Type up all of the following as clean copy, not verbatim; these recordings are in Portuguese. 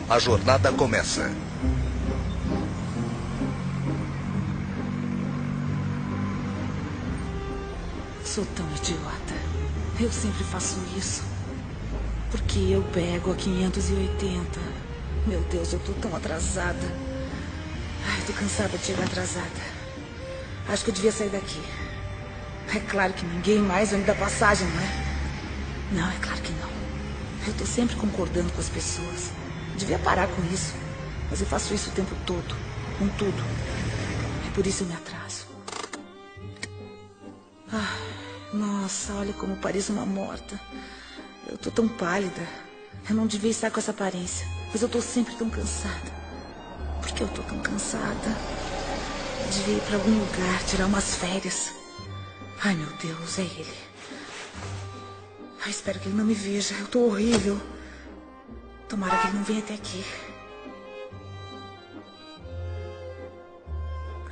A jornada começa. Sou tão idiota. Eu sempre faço isso. Porque eu pego a 580. Meu Deus, eu tô tão atrasada. Ai, tô cansada de chegar atrasada. Acho que eu devia sair daqui. É claro que ninguém mais vai me dar passagem, não é? Não, é claro que não. Eu tô sempre concordando com as pessoas. Devia parar com isso. Mas eu faço isso o tempo todo. Com tudo. É por isso eu me atraso. Ah, nossa, olha como pareço uma morta. Eu tô tão pálida. Eu não devia estar com essa aparência. Mas eu tô sempre tão cansada. Por que eu tô tão cansada? Eu devia ir pra algum lugar, tirar umas férias. Ai, meu Deus, é ele. Ai, espero que ele não me veja. Eu tô horrível. Tomara que ele não venha até aqui.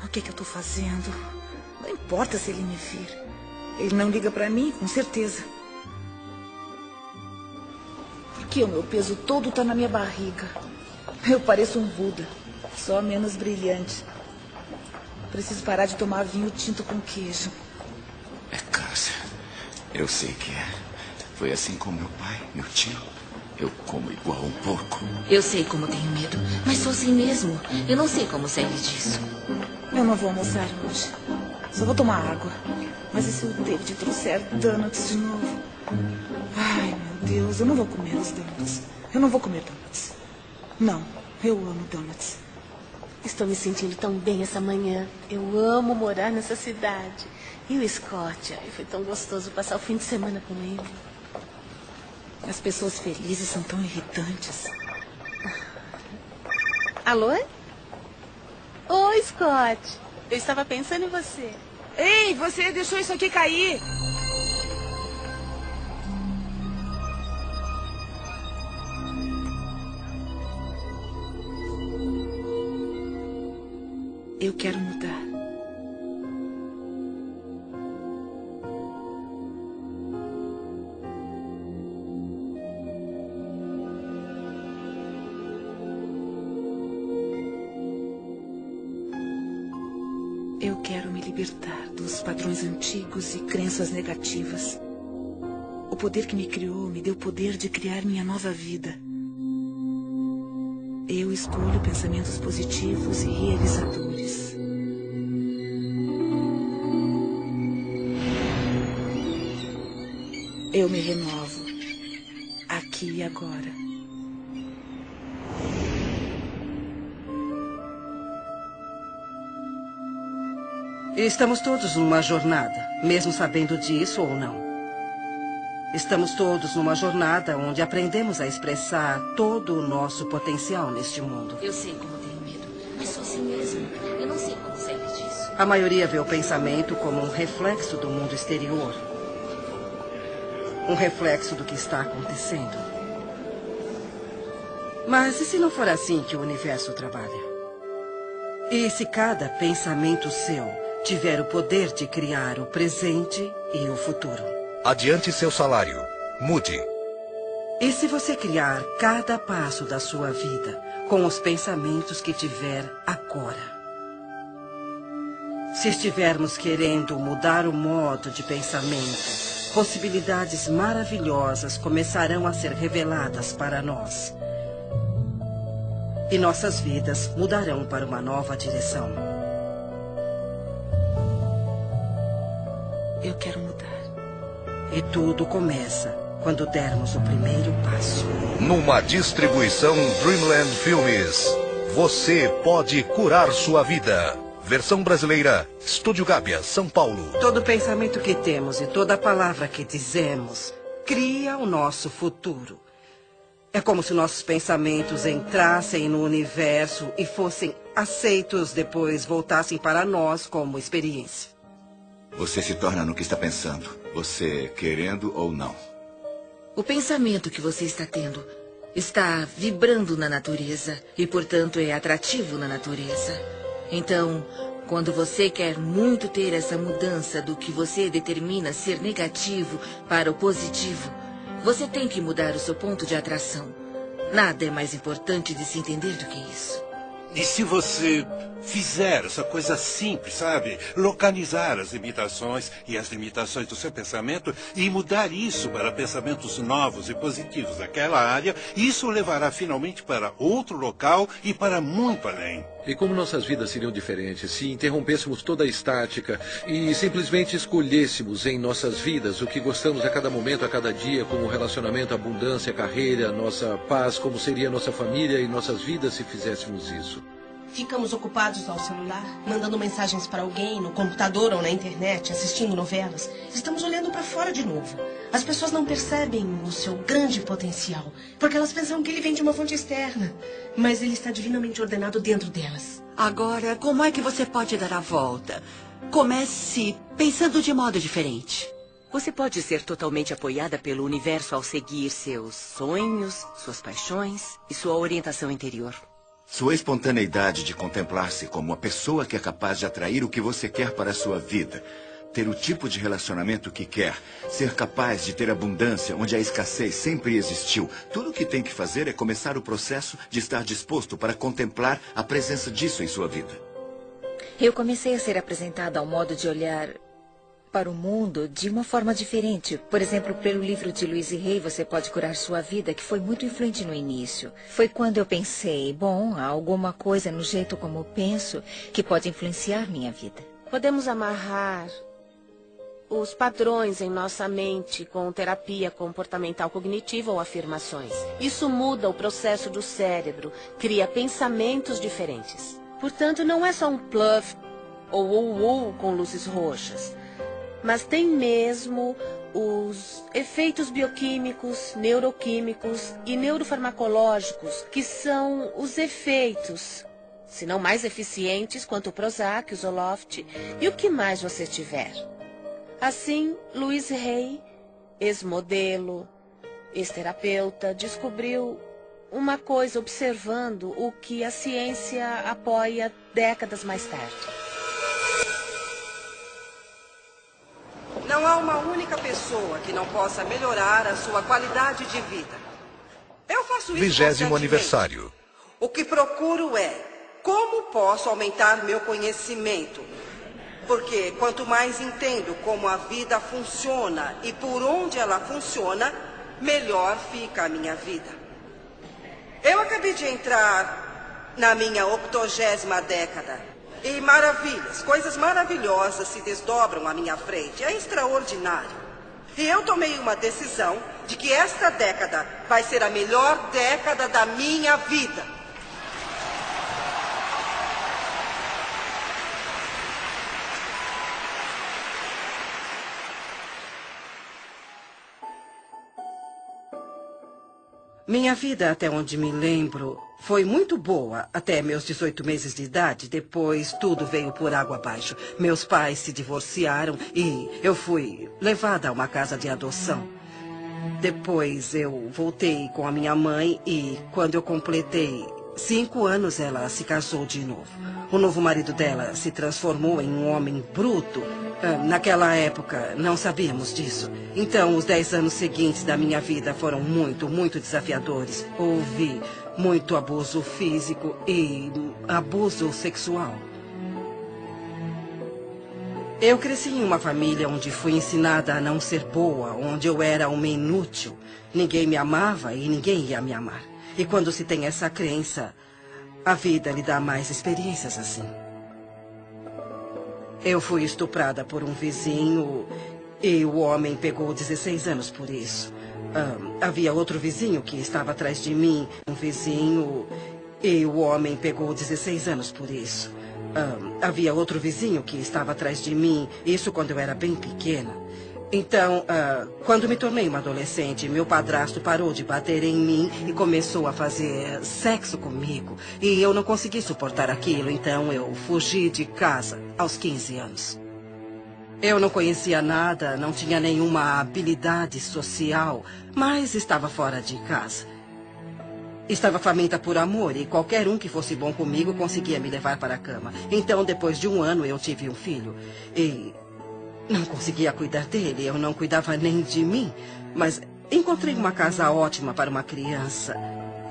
O que eu tô fazendo? Não importa se ele me vir. Ele não liga pra mim, com certeza. Porque o meu peso todo tá na minha barriga. Eu pareço um Buda, só menos brilhante. Preciso parar de tomar vinho tinto com queijo. É câncer. Eu sei que é. Foi assim com meu pai, meu tio. Eu como igual um porco. Eu sei como tenho medo, mas sou assim mesmo. Eu não sei como sair disso. Eu não vou almoçar hoje. Só vou tomar água. Mas e se o David trouxer donuts de novo? Ai, meu Deus, eu não vou comer os donuts. Eu não vou comer donuts. Não, eu amo donuts. Estou me sentindo tão bem essa manhã. Eu amo morar nessa cidade. E o Scott? Ai, foi tão gostoso passar o fim de semana com ele. As pessoas felizes são tão irritantes. Alô? Oi, Scott. Eu estava pensando em você. Ei, você deixou isso aqui cair. Eu quero mudar. Eu quero me libertar dos padrões antigos e crenças negativas. O poder que me criou me deu o poder de criar minha nova vida. Eu escolho pensamentos positivos e realizadores. Eu me renovo, aqui e agora. Estamos todos numa jornada, mesmo sabendo disso ou não. Estamos todos numa jornada onde aprendemos a expressar todo o nosso potencial neste mundo. Eu sei como tenho medo, mas sou assim mesmo. Eu não sei como sair disso. A maioria vê o pensamento como um reflexo do mundo exterior. Um reflexo do que está acontecendo. Mas e se não for assim que o universo trabalha? E se cada pensamento seu tiver o poder de criar o presente e o futuro? Adiante seu salário. Mude. E se você criar cada passo da sua vida com os pensamentos que tiver agora? Se estivermos querendo mudar o modo de pensamento, possibilidades maravilhosas começarão a ser reveladas para nós. E nossas vidas mudarão para uma nova direção. Eu quero mudar. E tudo começa quando dermos o primeiro passo. Numa distribuição Dreamland Filmes. Você pode curar sua vida. Versão brasileira, Estúdio Gábia, São Paulo. Todo pensamento que temos e toda palavra que dizemos cria o nosso futuro. É como se nossos pensamentos entrassem no universo e fossem aceitos, depois voltassem para nós como experiência. Você se torna no que está pensando, você querendo ou não. O pensamento que você está tendo está vibrando na natureza e, portanto, é atrativo na natureza. Então, quando você quer muito ter essa mudança do que você determina ser negativo para o positivo, Você tem que mudar o seu ponto de atração. Nada é mais importante de se entender do que isso. E se você fizer essa coisa simples, sabe? Localizar as limitações e as limitações do seu pensamento e mudar isso para pensamentos novos e positivos daquela área, isso o levará finalmente para outro local e para muito além. E como nossas vidas seriam diferentes se interrompêssemos toda a estática e simplesmente escolhêssemos em nossas vidas o que gostamos a cada momento, a cada dia, como relacionamento, abundância, carreira, nossa paz, como seria nossa família e nossas vidas se fizéssemos isso? Ficamos ocupados ao celular, mandando mensagens para alguém, no computador ou na internet, assistindo novelas. Estamos olhando para fora de novo. As pessoas não percebem o seu grande potencial, porque elas pensam que ele vem de uma fonte externa. Mas ele está divinamente ordenado dentro delas. Agora, como é que você pode dar a volta? Comece pensando de modo diferente. Você pode ser totalmente apoiada pelo universo ao seguir seus sonhos, suas paixões e sua orientação interior. Sua espontaneidade de contemplar-se como uma pessoa que é capaz de atrair o que você quer para a sua vida, ter o tipo de relacionamento que quer, ser capaz de ter abundância onde a escassez sempre existiu. Tudo o que tem que fazer é começar o processo de estar disposto para contemplar a presença disso em sua vida. Eu comecei a ser apresentada a um modo de olhar para o mundo de uma forma diferente. Por exemplo, pelo livro de Louise Hay, Você Pode Curar Sua Vida, que foi muito influente no início. Foi quando eu pensei, bom, há alguma coisa no jeito como penso que pode influenciar minha vida. Podemos amarrar os padrões em nossa mente com terapia comportamental cognitiva ou afirmações. Isso muda o processo do cérebro, cria pensamentos diferentes. Portanto, não é só um bluff ou com luzes roxas, mas tem mesmo os efeitos bioquímicos, neuroquímicos e neurofarmacológicos, que são os efeitos, se não mais eficientes, quanto o Prozac, o Zoloft e o que mais você tiver. Assim, Louise Hay, ex-modelo, ex-terapeuta, descobriu uma coisa observando o que a ciência apoia décadas mais tarde. Não há uma única pessoa que não possa melhorar a sua qualidade de vida. Eu faço isso 20º constantemente. aniversário. O que procuro é como posso aumentar meu conhecimento. Porque quanto mais entendo como a vida funciona e por onde ela funciona, melhor fica a minha vida. Eu acabei de entrar na minha 80ª década. E maravilhas, coisas maravilhosas se desdobram à minha frente. É extraordinário. E eu tomei uma decisão de que esta década vai ser a melhor década da minha vida. Minha vida, até onde me lembro, foi muito boa até meus 18 meses de idade. Depois, tudo veio por água abaixo. Meus pais se divorciaram e eu fui levada a uma casa de adoção. Depois, eu voltei com a minha mãe e, quando eu completei 5 anos, ela se casou de novo. O novo marido dela se transformou em um homem bruto. Naquela época, não sabíamos disso. Então, os 10 anos seguintes da minha vida foram muito desafiadores. Houve muito abuso físico e abuso sexual. Eu cresci em uma família onde fui ensinada a não ser boa, onde eu era uma inútil. Ninguém me amava e ninguém ia me amar. E quando se tem essa crença, a vida lhe dá mais experiências assim. Eu fui estuprada por um vizinho e o homem pegou 16 anos por isso. Havia outro vizinho que estava atrás de mim, um vizinho, e o homem pegou 16 anos por isso. Havia outro vizinho que estava atrás de mim, isso quando eu era bem pequena. Então, quando me tornei uma adolescente, meu padrasto parou de bater em mim e começou a fazer sexo comigo. E eu não consegui suportar aquilo, então eu fugi de casa aos 15 anos. Eu não conhecia nada, não tinha nenhuma habilidade social, mas estava fora de casa. Estava faminta por amor e qualquer um que fosse bom comigo conseguia me levar para a cama. Então, depois de 1 ano, eu tive um filho e não conseguia cuidar dele, eu não cuidava nem de mim, mas encontrei uma casa ótima para uma criança.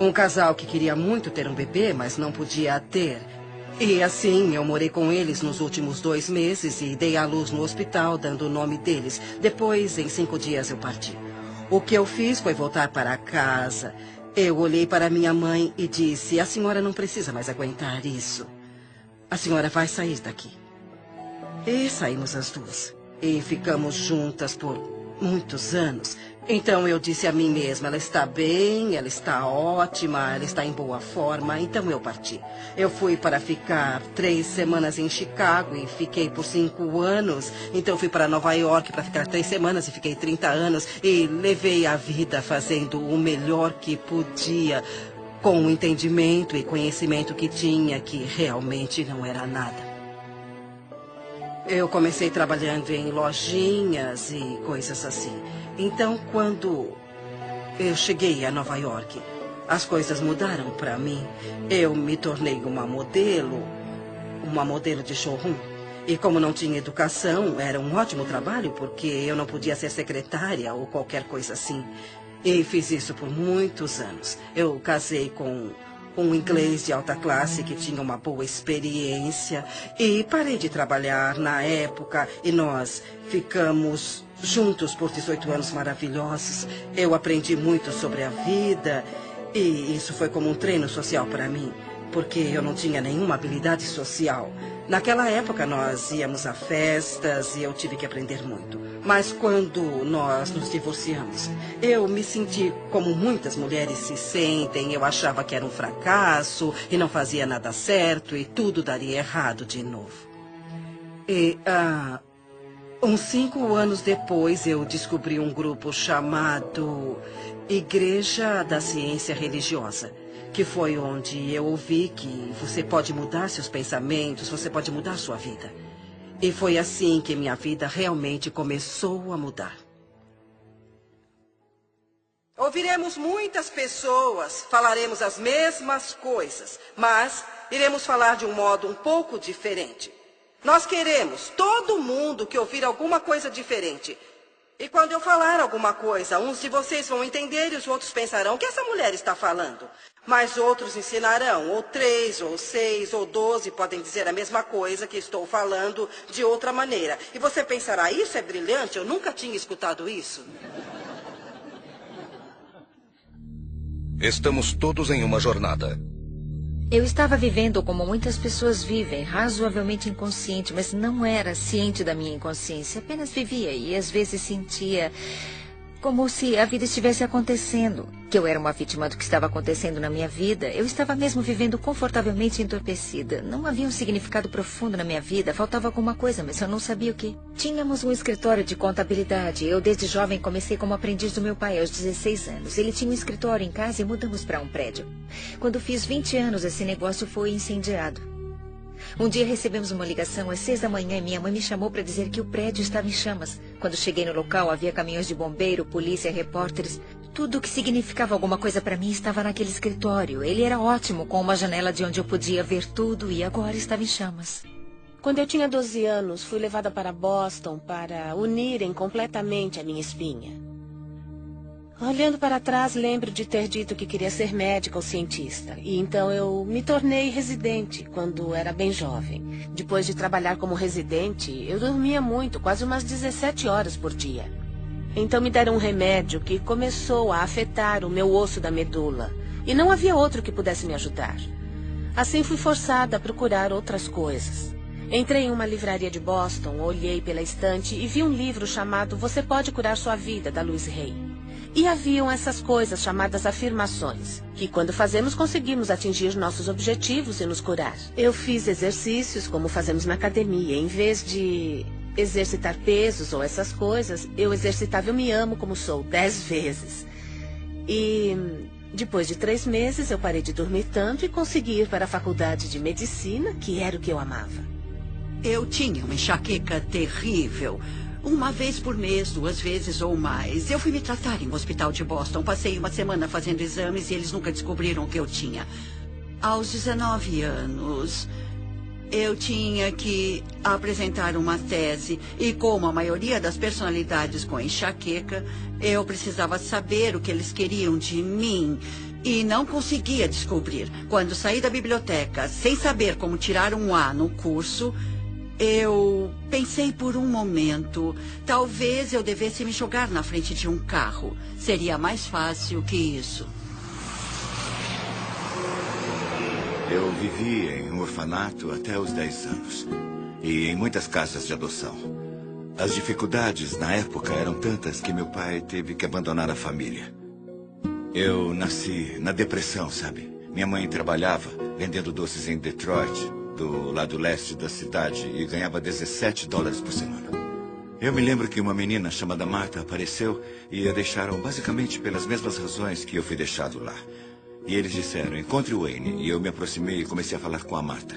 Um casal que queria muito ter um bebê, mas não podia ter. E assim, eu morei com eles nos últimos 2 meses e dei à luz no hospital, dando o nome deles. Depois, em 5 dias, eu parti. O que eu fiz foi voltar para casa. Eu olhei para minha mãe e disse: a senhora não precisa mais aguentar isso. A senhora vai sair daqui. E saímos as duas. E ficamos juntas por muitos anos. Então eu disse a mim mesma: ela está bem, ela está ótima, ela está em boa forma. Então eu parti. Eu fui para ficar 3 semanas em Chicago e fiquei por 5 anos. Então fui para Nova York para ficar 3 semanas e fiquei 30 anos. E levei a vida fazendo o melhor que podia, com o entendimento e conhecimento que tinha, que realmente não era nada. Eu comecei trabalhando em lojinhas e coisas assim. Então, quando eu cheguei a Nova York, as coisas mudaram para mim. Eu me tornei uma modelo de showroom. E como não tinha educação, era um ótimo trabalho, porque eu não podia ser secretária ou qualquer coisa assim. E fiz isso por muitos anos. Eu casei com um inglês de alta classe que tinha uma boa experiência. E parei de trabalhar na época e nós ficamos juntos por 18 anos maravilhosos. Eu aprendi muito sobre a vida e isso foi como um treino social para mim, porque eu não tinha nenhuma habilidade social. Naquela época nós íamos a festas e eu tive que aprender muito. Mas quando nós nos divorciamos, eu me senti como muitas mulheres se sentem. Eu achava que era um fracasso e não fazia nada certo e tudo daria errado de novo. E uns 5 anos depois eu descobri um grupo chamado Igreja da Ciência Religiosa, que foi onde eu ouvi que você pode mudar seus pensamentos, você pode mudar sua vida. E foi assim que minha vida realmente começou a mudar. Ouviremos muitas pessoas, falaremos as mesmas coisas, mas iremos falar de um modo um pouco diferente. Nós queremos, todo mundo, que ouvir alguma coisa diferente. E quando eu falar alguma coisa, uns de vocês vão entender e os outros pensarão: o que essa mulher está falando? Mas outros ensinarão, ou 3, ou 6, ou 12 podem dizer a mesma coisa que estou falando de outra maneira. E você pensará: isso é brilhante, eu nunca tinha escutado isso. Estamos todos em uma jornada. Eu estava vivendo como muitas pessoas vivem, razoavelmente inconsciente, mas não era ciente da minha inconsciência. Apenas vivia e às vezes sentia como se a vida estivesse acontecendo, que eu era uma vítima do que estava acontecendo na minha vida. Eu estava mesmo vivendo confortavelmente entorpecida. Não havia um significado profundo na minha vida, faltava alguma coisa, mas eu não sabia o que. Tínhamos um escritório de contabilidade. Eu, desde jovem, comecei como aprendiz do meu pai aos 16 anos. Ele tinha um escritório em casa e mudamos para um prédio. Quando fiz 20 anos, esse negócio foi incendiado. Um dia recebemos uma ligação às 6 da manhã e minha mãe me chamou para dizer que o prédio estava em chamas. Quando cheguei no local, havia caminhões de bombeiro, polícia, repórteres. Tudo o que significava alguma coisa para mim estava naquele escritório. Ele era ótimo, com uma janela de onde eu podia ver tudo, e agora estava em chamas. Quando eu tinha 12 anos, fui levada para Boston para unirem completamente a minha espinha. Olhando para trás, lembro de ter dito que queria ser médica ou cientista. E então eu me tornei residente quando era bem jovem. Depois de trabalhar como residente, eu dormia muito, quase umas 17 horas por dia. Então me deram um remédio que começou a afetar o meu osso da medula. E não havia outro que pudesse me ajudar. Assim fui forçada a procurar outras coisas. Entrei em uma livraria de Boston, olhei pela estante e vi um livro chamado Você Pode Curar Sua Vida, da Louise Hay. E haviam essas coisas chamadas afirmações, que quando fazemos conseguimos atingir nossos objetivos e nos curar. Eu fiz exercícios como fazemos na academia. Em vez de exercitar pesos ou essas coisas, eu exercitava Eu Me Amo Como Sou 10 vezes. E depois de 3 meses eu parei de dormir tanto e consegui ir para a faculdade de medicina, que era o que eu amava. Eu tinha uma enxaqueca terrível. 1 vez por mês, 2 vezes ou mais. Eu fui me tratar em um hospital de Boston. Passei uma semana fazendo exames e eles nunca descobriram o que eu tinha. Aos 19 anos, Eu tinha que apresentar uma tese e, como a maioria das personalidades com enxaqueca, eu precisava saber o que eles queriam de mim e não conseguia descobrir. Quando saí da biblioteca sem saber como tirar um A no curso, eu pensei por um momento, talvez eu devesse me jogar na frente de um carro. Seria mais fácil que isso. Eu vivi em um orfanato até os 10 anos. E em muitas casas de adoção. As dificuldades na época eram tantas que meu pai teve que abandonar a família. Eu nasci na depressão, sabe? Minha mãe trabalhava vendendo doces em Detroit, do lado leste da cidade, e ganhava $17 por semana. Eu me lembro que uma menina chamada Marta apareceu e a deixaram basicamente pelas mesmas razões que eu fui deixado lá. E eles disseram, encontre o Wayne. E eu me aproximei e comecei a falar com a Marta.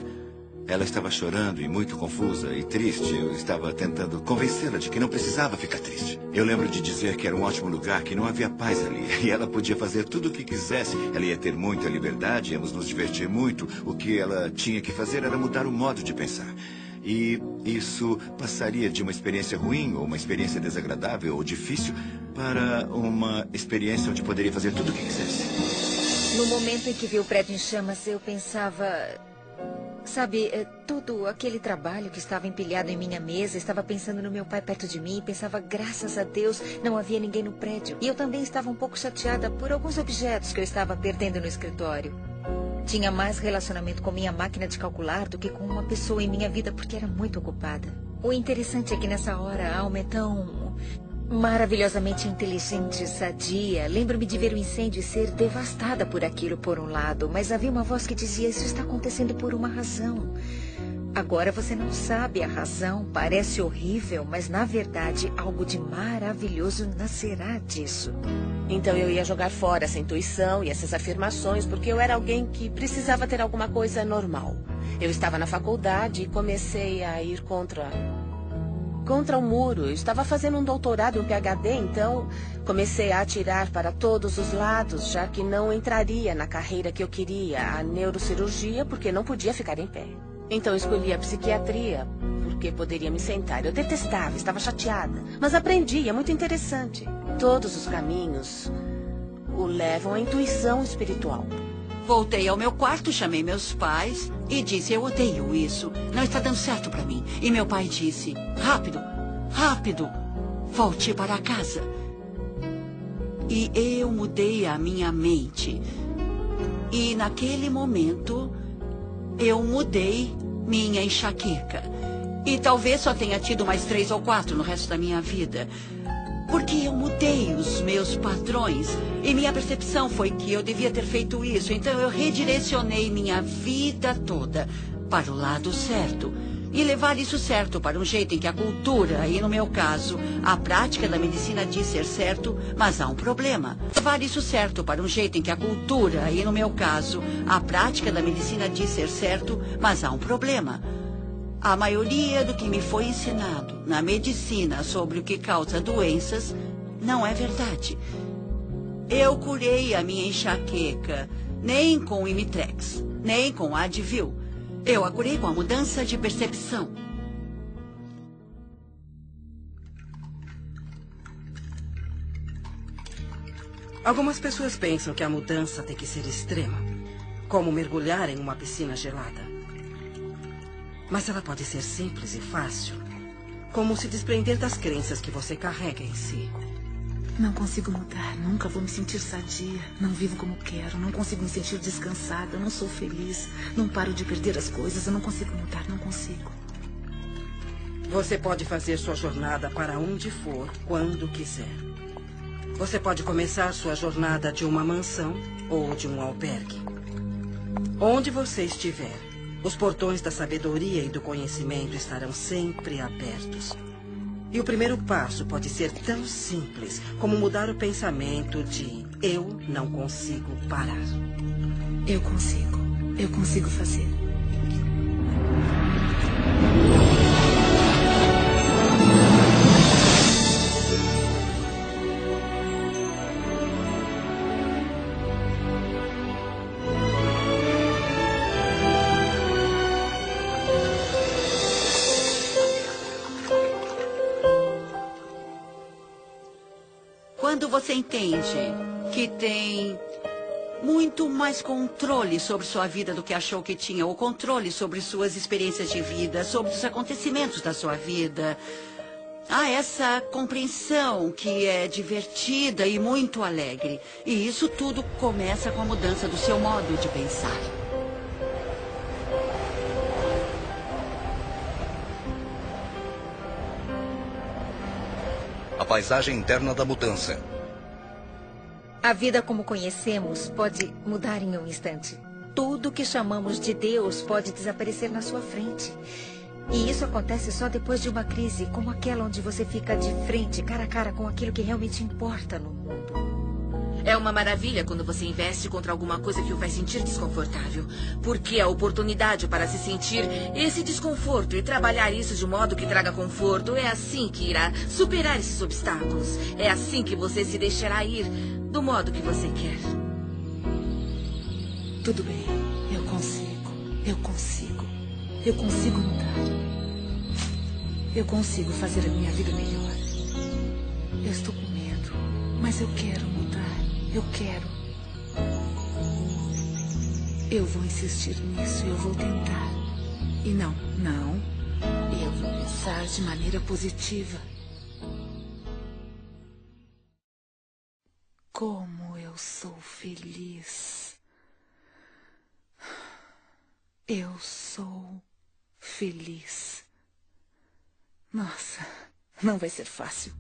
Ela estava chorando e muito confusa e triste. Eu estava tentando convencê-la de que não precisava ficar triste. Eu lembro de dizer que era um ótimo lugar, que não havia paz ali. E ela podia fazer tudo o que quisesse. Ela ia ter muita liberdade, íamos nos divertir muito. O que ela tinha que fazer era mudar o modo de pensar. E isso passaria de uma experiência ruim, ou uma experiência desagradável, ou difícil, para uma experiência onde poderia fazer tudo o que quisesse. No momento em que vi o prédio em chamas, eu pensava... Sabe, todo aquele trabalho que estava empilhado em minha mesa, estava pensando no meu pai perto de mim, pensava, graças a Deus, não havia ninguém no prédio. E eu também estava um pouco chateada por alguns objetos que eu estava perdendo no escritório. Tinha mais relacionamento com minha máquina de calcular do que com uma pessoa em minha vida, porque era muito ocupada. O interessante é que nessa hora a alma é tão... maravilhosamente inteligente, sadia. Lembro-me de ver o incêndio e ser devastada por aquilo por um lado, mas havia uma voz que dizia, isso está acontecendo por uma razão. Agora você não sabe a razão, parece horrível, mas na verdade algo de maravilhoso nascerá disso. Então eu ia jogar fora essa intuição e essas afirmações, porque eu era alguém que precisava ter alguma coisa normal. Eu estava na faculdade e comecei a ir contra o muro. Eu estava fazendo um doutorado e um PhD, então comecei a atirar para todos os lados, já que não entraria na carreira que eu queria, a neurocirurgia, porque não podia ficar em pé. Então escolhi a psiquiatria, porque poderia me sentar. Eu detestava, estava chateada, mas aprendi, é muito interessante. Todos os caminhos o levam à intuição espiritual. Voltei ao meu quarto, chamei meus pais e disse, eu odeio isso, não está dando certo para mim. E meu pai disse, rápido, rápido, volte para casa. E eu mudei a minha mente. E naquele momento, eu mudei minha enxaqueca. E talvez só tenha tido mais 3 ou 4 no resto da minha vida. Porque eu mudei os meus padrões e minha percepção foi que eu devia ter feito isso. Então eu redirecionei minha vida toda para o lado certo. E levar isso certo para um jeito em que a cultura, e no meu caso, a prática da medicina diz ser certo, mas há um problema. Levar isso certo para um jeito em que a cultura, e no meu caso, a prática da medicina diz ser certo, mas há um problema. A maioria do que me foi ensinado na medicina sobre o que causa doenças não é verdade. Eu curei a minha enxaqueca nem com o Imitrex, nem com a Advil. Eu a curei com a mudança de percepção. Algumas pessoas pensam que a mudança tem que ser extrema, como mergulhar em uma piscina gelada. Mas ela pode ser simples e fácil, como se desprender das crenças que você carrega em si. Não consigo mudar, nunca vou me sentir sadia. Não vivo como quero, não consigo me sentir descansada, não sou feliz. Não paro de perder as coisas, eu não consigo mudar, não consigo. Você pode fazer sua jornada para onde for, quando quiser. Você pode começar sua jornada de uma mansão ou de um albergue. Onde você estiver, os portões da sabedoria e do conhecimento estarão sempre abertos. E o primeiro passo pode ser tão simples como mudar o pensamento de eu não consigo parar. Eu consigo fazer. quando você entende que tem muito mais controle sobre sua vida do que achou que tinha, ou controle sobre suas experiências de vida, sobre os acontecimentos da sua vida. Há essa compreensão que é divertida e muito alegre. E isso tudo começa com a mudança do seu modo de pensar. A paisagem interna da mudança. A vida como conhecemos pode mudar em um instante. Tudo que chamamos de Deus pode desaparecer na sua frente. E isso acontece só depois de uma crise como aquela onde você fica de frente, cara a cara com aquilo que realmente importa no mundo. É uma maravilha quando você investe contra alguma coisa que o faz sentir desconfortável. Porque a oportunidade para se sentir esse desconforto e trabalhar isso de modo que traga conforto é assim que irá superar esses obstáculos. É assim que você se deixará ir do modo que você quer. Tudo bem, eu consigo. Eu consigo. Eu consigo mudar. Eu consigo fazer a minha vida melhor. Eu estou com medo, mas eu quero mudar. Eu quero. Eu vou insistir nisso, eu vou tentar. E não. Eu vou pensar de maneira positiva. Como eu sou feliz. Eu sou feliz. Nossa, não vai ser fácil.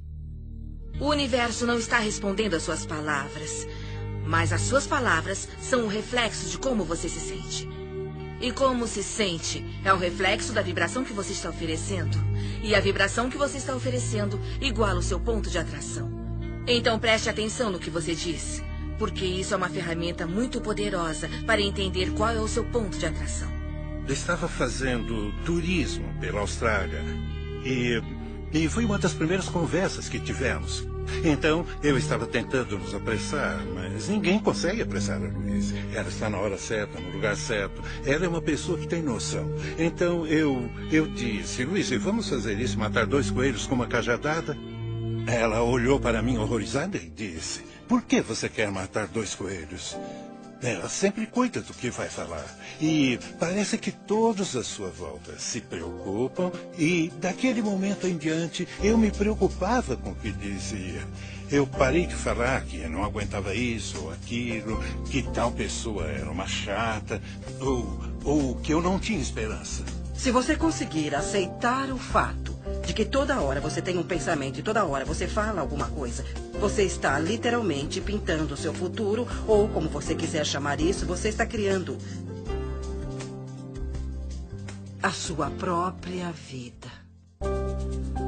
O universo não está respondendo às suas palavras, mas as suas palavras são um reflexo de como você se sente. E como se sente é um reflexo da vibração que você está oferecendo. E a vibração que você está oferecendo iguala o seu ponto de atração. Então preste atenção no que você diz, porque isso é uma ferramenta muito poderosa para entender qual é o seu ponto de atração. Eu estava fazendo turismo pela Austrália e foi uma das primeiras conversas que tivemos. Então, eu estava tentando nos apressar, mas ninguém consegue apressar a Louise. Ela está na hora certa, no lugar certo. Ela é uma pessoa que tem noção. Então, eu disse, Louise, vamos fazer isso, matar 2 coelhos com uma cajadada? Ela olhou para mim horrorizada e disse, por que você quer matar 2 coelhos? Ela sempre cuida do que vai falar. E parece que todos à sua volta se preocupam. E daquele momento em diante, eu me preocupava com o que dizia. Eu parei de falar que não aguentava isso ou aquilo, que tal pessoa era uma chata, ou que eu não tinha esperança. Se você conseguir aceitar o fato de que toda hora você tem um pensamento e toda hora você fala alguma coisa, você está literalmente pintando o seu futuro, ou como você quiser chamar isso, você está criando a sua própria vida.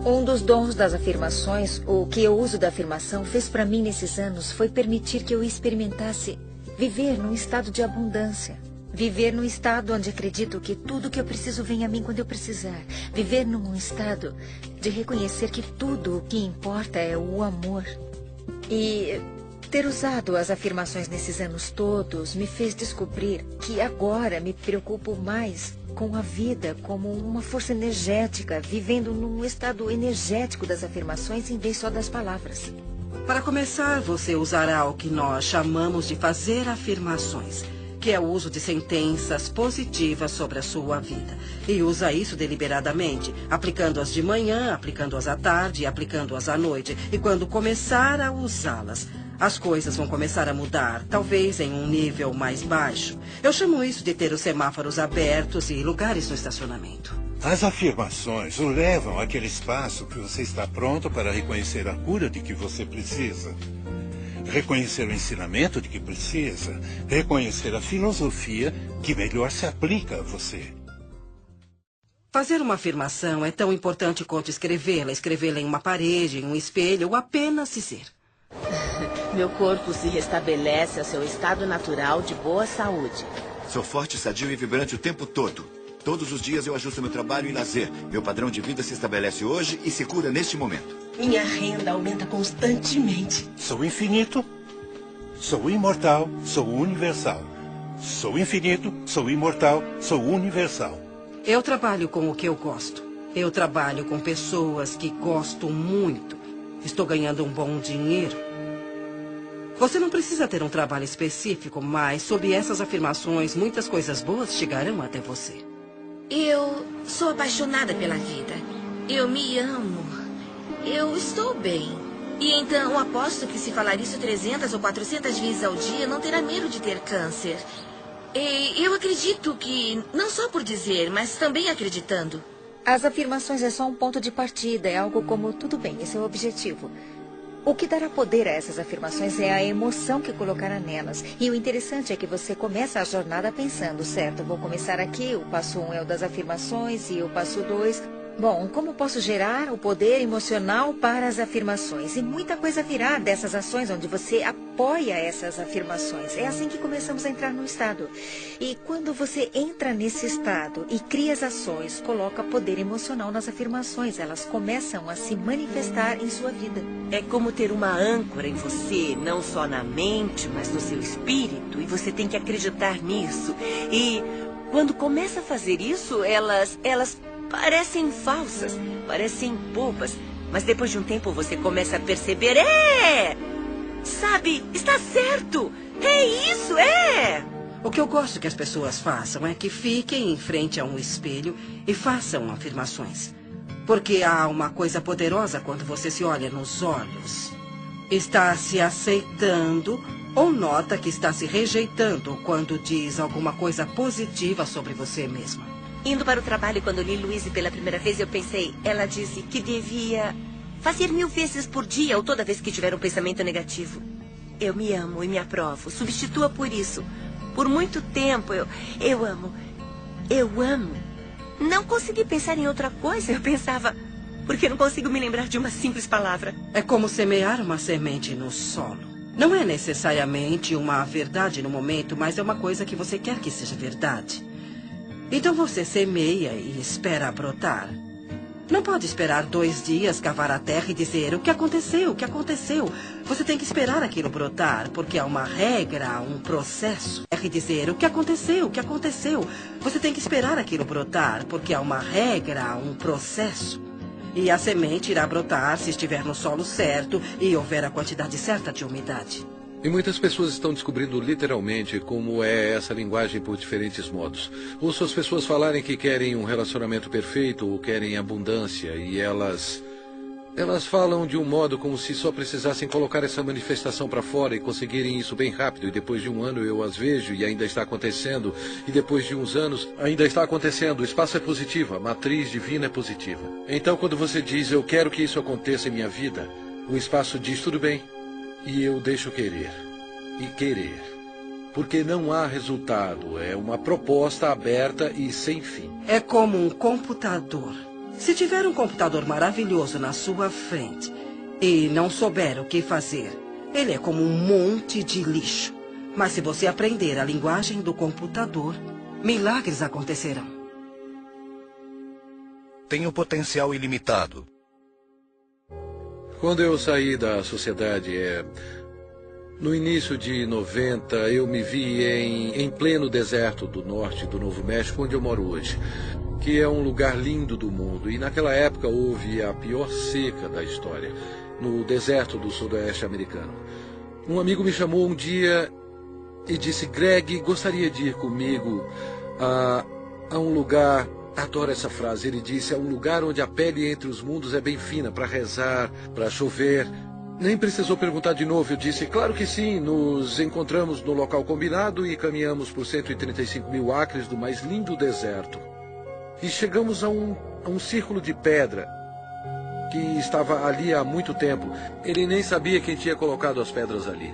Um dos dons das afirmações, o que eu uso da afirmação, fez para mim nesses anos foi permitir que eu experimentasse viver num estado de abundância. Viver num estado onde acredito que tudo que eu preciso vem a mim quando eu precisar. Viver num estado de reconhecer que tudo o que importa é o amor. E ter usado as afirmações nesses anos todos me fez descobrir que agora me preocupo mais com a vida como uma força energética, vivendo num estado energético das afirmações em vez só das palavras. Para começar, você usará o que nós chamamos de fazer afirmações, que é o uso de sentenças positivas sobre a sua vida. E usa isso deliberadamente, aplicando-as de manhã, aplicando-as à tarde e aplicando-as à noite. E quando começar a usá-las, as coisas vão começar a mudar, talvez em um nível mais baixo. Eu chamo isso de ter os semáforos abertos e lugares no estacionamento. As afirmações o levam àquele espaço que você está pronto para reconhecer a cura de que você precisa. Reconhecer o ensinamento de que precisa, reconhecer a filosofia que melhor se aplica a você. Fazer uma afirmação é tão importante quanto escrevê-la em uma parede, em um espelho, ou apenas dizer. Meu corpo se restabelece ao seu estado natural de boa saúde. Sou forte, sadio e vibrante o tempo todo. Todos os dias eu ajusto meu trabalho e lazer. Meu padrão de vida se estabelece hoje e se cura neste momento. Minha renda aumenta constantemente. Sou infinito, sou imortal, sou universal. Sou infinito, sou imortal, sou universal. Eu trabalho com o que eu gosto. Eu trabalho com pessoas que gosto muito. Estou ganhando um bom dinheiro. Você não precisa ter um trabalho específico, mas sob essas afirmações, muitas coisas boas chegarão até você. Eu sou apaixonada pela vida. Eu me amo. Eu estou bem. E então aposto que se falar isso 300 ou 400 vezes ao dia, não terá medo de ter câncer. E eu acredito que, não só por dizer, mas também acreditando. As afirmações é só um ponto de partida. É algo como, tudo bem, esse é o objetivo. O que dará poder a essas afirmações é a emoção que colocará nelas. E o interessante é que você começa a jornada pensando, certo, vou começar aqui, o passo 1 é o das afirmações e o passo 2... Bom, como posso gerar o poder emocional para as afirmações? E muita coisa virá dessas ações onde você apoia essas afirmações. É assim que começamos a entrar no estado. E quando você entra nesse estado e cria as ações, coloca poder emocional nas afirmações. Elas começam a se manifestar em sua vida. É como ter uma âncora em você, não só na mente, mas no seu espírito. E você tem que acreditar nisso. E quando começa a fazer isso, elas parecem falsas, parecem bobas, mas depois de um tempo você começa a perceber, sabe, está certo, é isso, O que eu gosto que as pessoas façam é que fiquem em frente a um espelho e façam afirmações. Porque há uma coisa poderosa quando você se olha nos olhos. Está se aceitando ou nota que está se rejeitando quando diz alguma coisa positiva sobre você mesma. Indo para o trabalho, quando li Louise pela primeira vez, eu pensei, ela disse que devia fazer 1000 vezes por dia ou toda vez que tiver um pensamento negativo. Eu me amo e me aprovo. Substitua por isso. Por muito tempo, eu amo. Não consegui pensar em outra coisa. Eu pensava, porque não consigo me lembrar de uma simples palavra. É como semear uma semente no solo. Não é necessariamente uma verdade no momento, mas é uma coisa que você quer que seja verdade. Então você semeia e espera brotar. Não pode esperar 2 dias, cavar a terra e dizer o que aconteceu, o que aconteceu. Você tem que esperar aquilo brotar, porque há uma regra, um processo. E dizer o que aconteceu, o que aconteceu. Você tem que esperar aquilo brotar, porque há uma regra, um processo. E a semente irá brotar se estiver no solo certo e houver a quantidade certa de umidade. E muitas pessoas estão descobrindo literalmente como é essa linguagem por diferentes modos. Ouço as pessoas falarem que querem um relacionamento perfeito ou querem abundância e elas falam de um modo como se só precisassem colocar essa manifestação para fora e conseguirem isso bem rápido. E depois de 1 ano eu as vejo e ainda está acontecendo. E depois de uns anos ainda está acontecendo. O espaço é positivo, a matriz divina é positiva. Então quando você diz eu quero que isso aconteça em minha vida, o espaço diz tudo bem. E eu deixo querer. E querer. Porque não há resultado. É uma proposta aberta e sem fim. É como um computador. Se tiver um computador maravilhoso na sua frente e não souber o que fazer, ele é como um monte de lixo. Mas se você aprender a linguagem do computador, milagres acontecerão. Tem um potencial ilimitado. Quando eu saí da sociedade, no início de 90, eu me vi em pleno deserto do norte do Novo México, onde eu moro hoje, que é um lugar lindo do mundo. E naquela época houve a pior seca da história, no deserto do sudoeste americano. Um amigo me chamou um dia e disse, Greg, gostaria de ir comigo a um lugar... Adoro essa frase. Ele disse, é um lugar onde a pele entre os mundos é bem fina, para rezar, para chover. Nem precisou perguntar de novo. Eu disse, claro que sim. Nos encontramos no local combinado e caminhamos por 135 mil acres do mais lindo deserto. E chegamos a um círculo de pedra que estava ali há muito tempo. Ele nem sabia quem tinha colocado as pedras ali.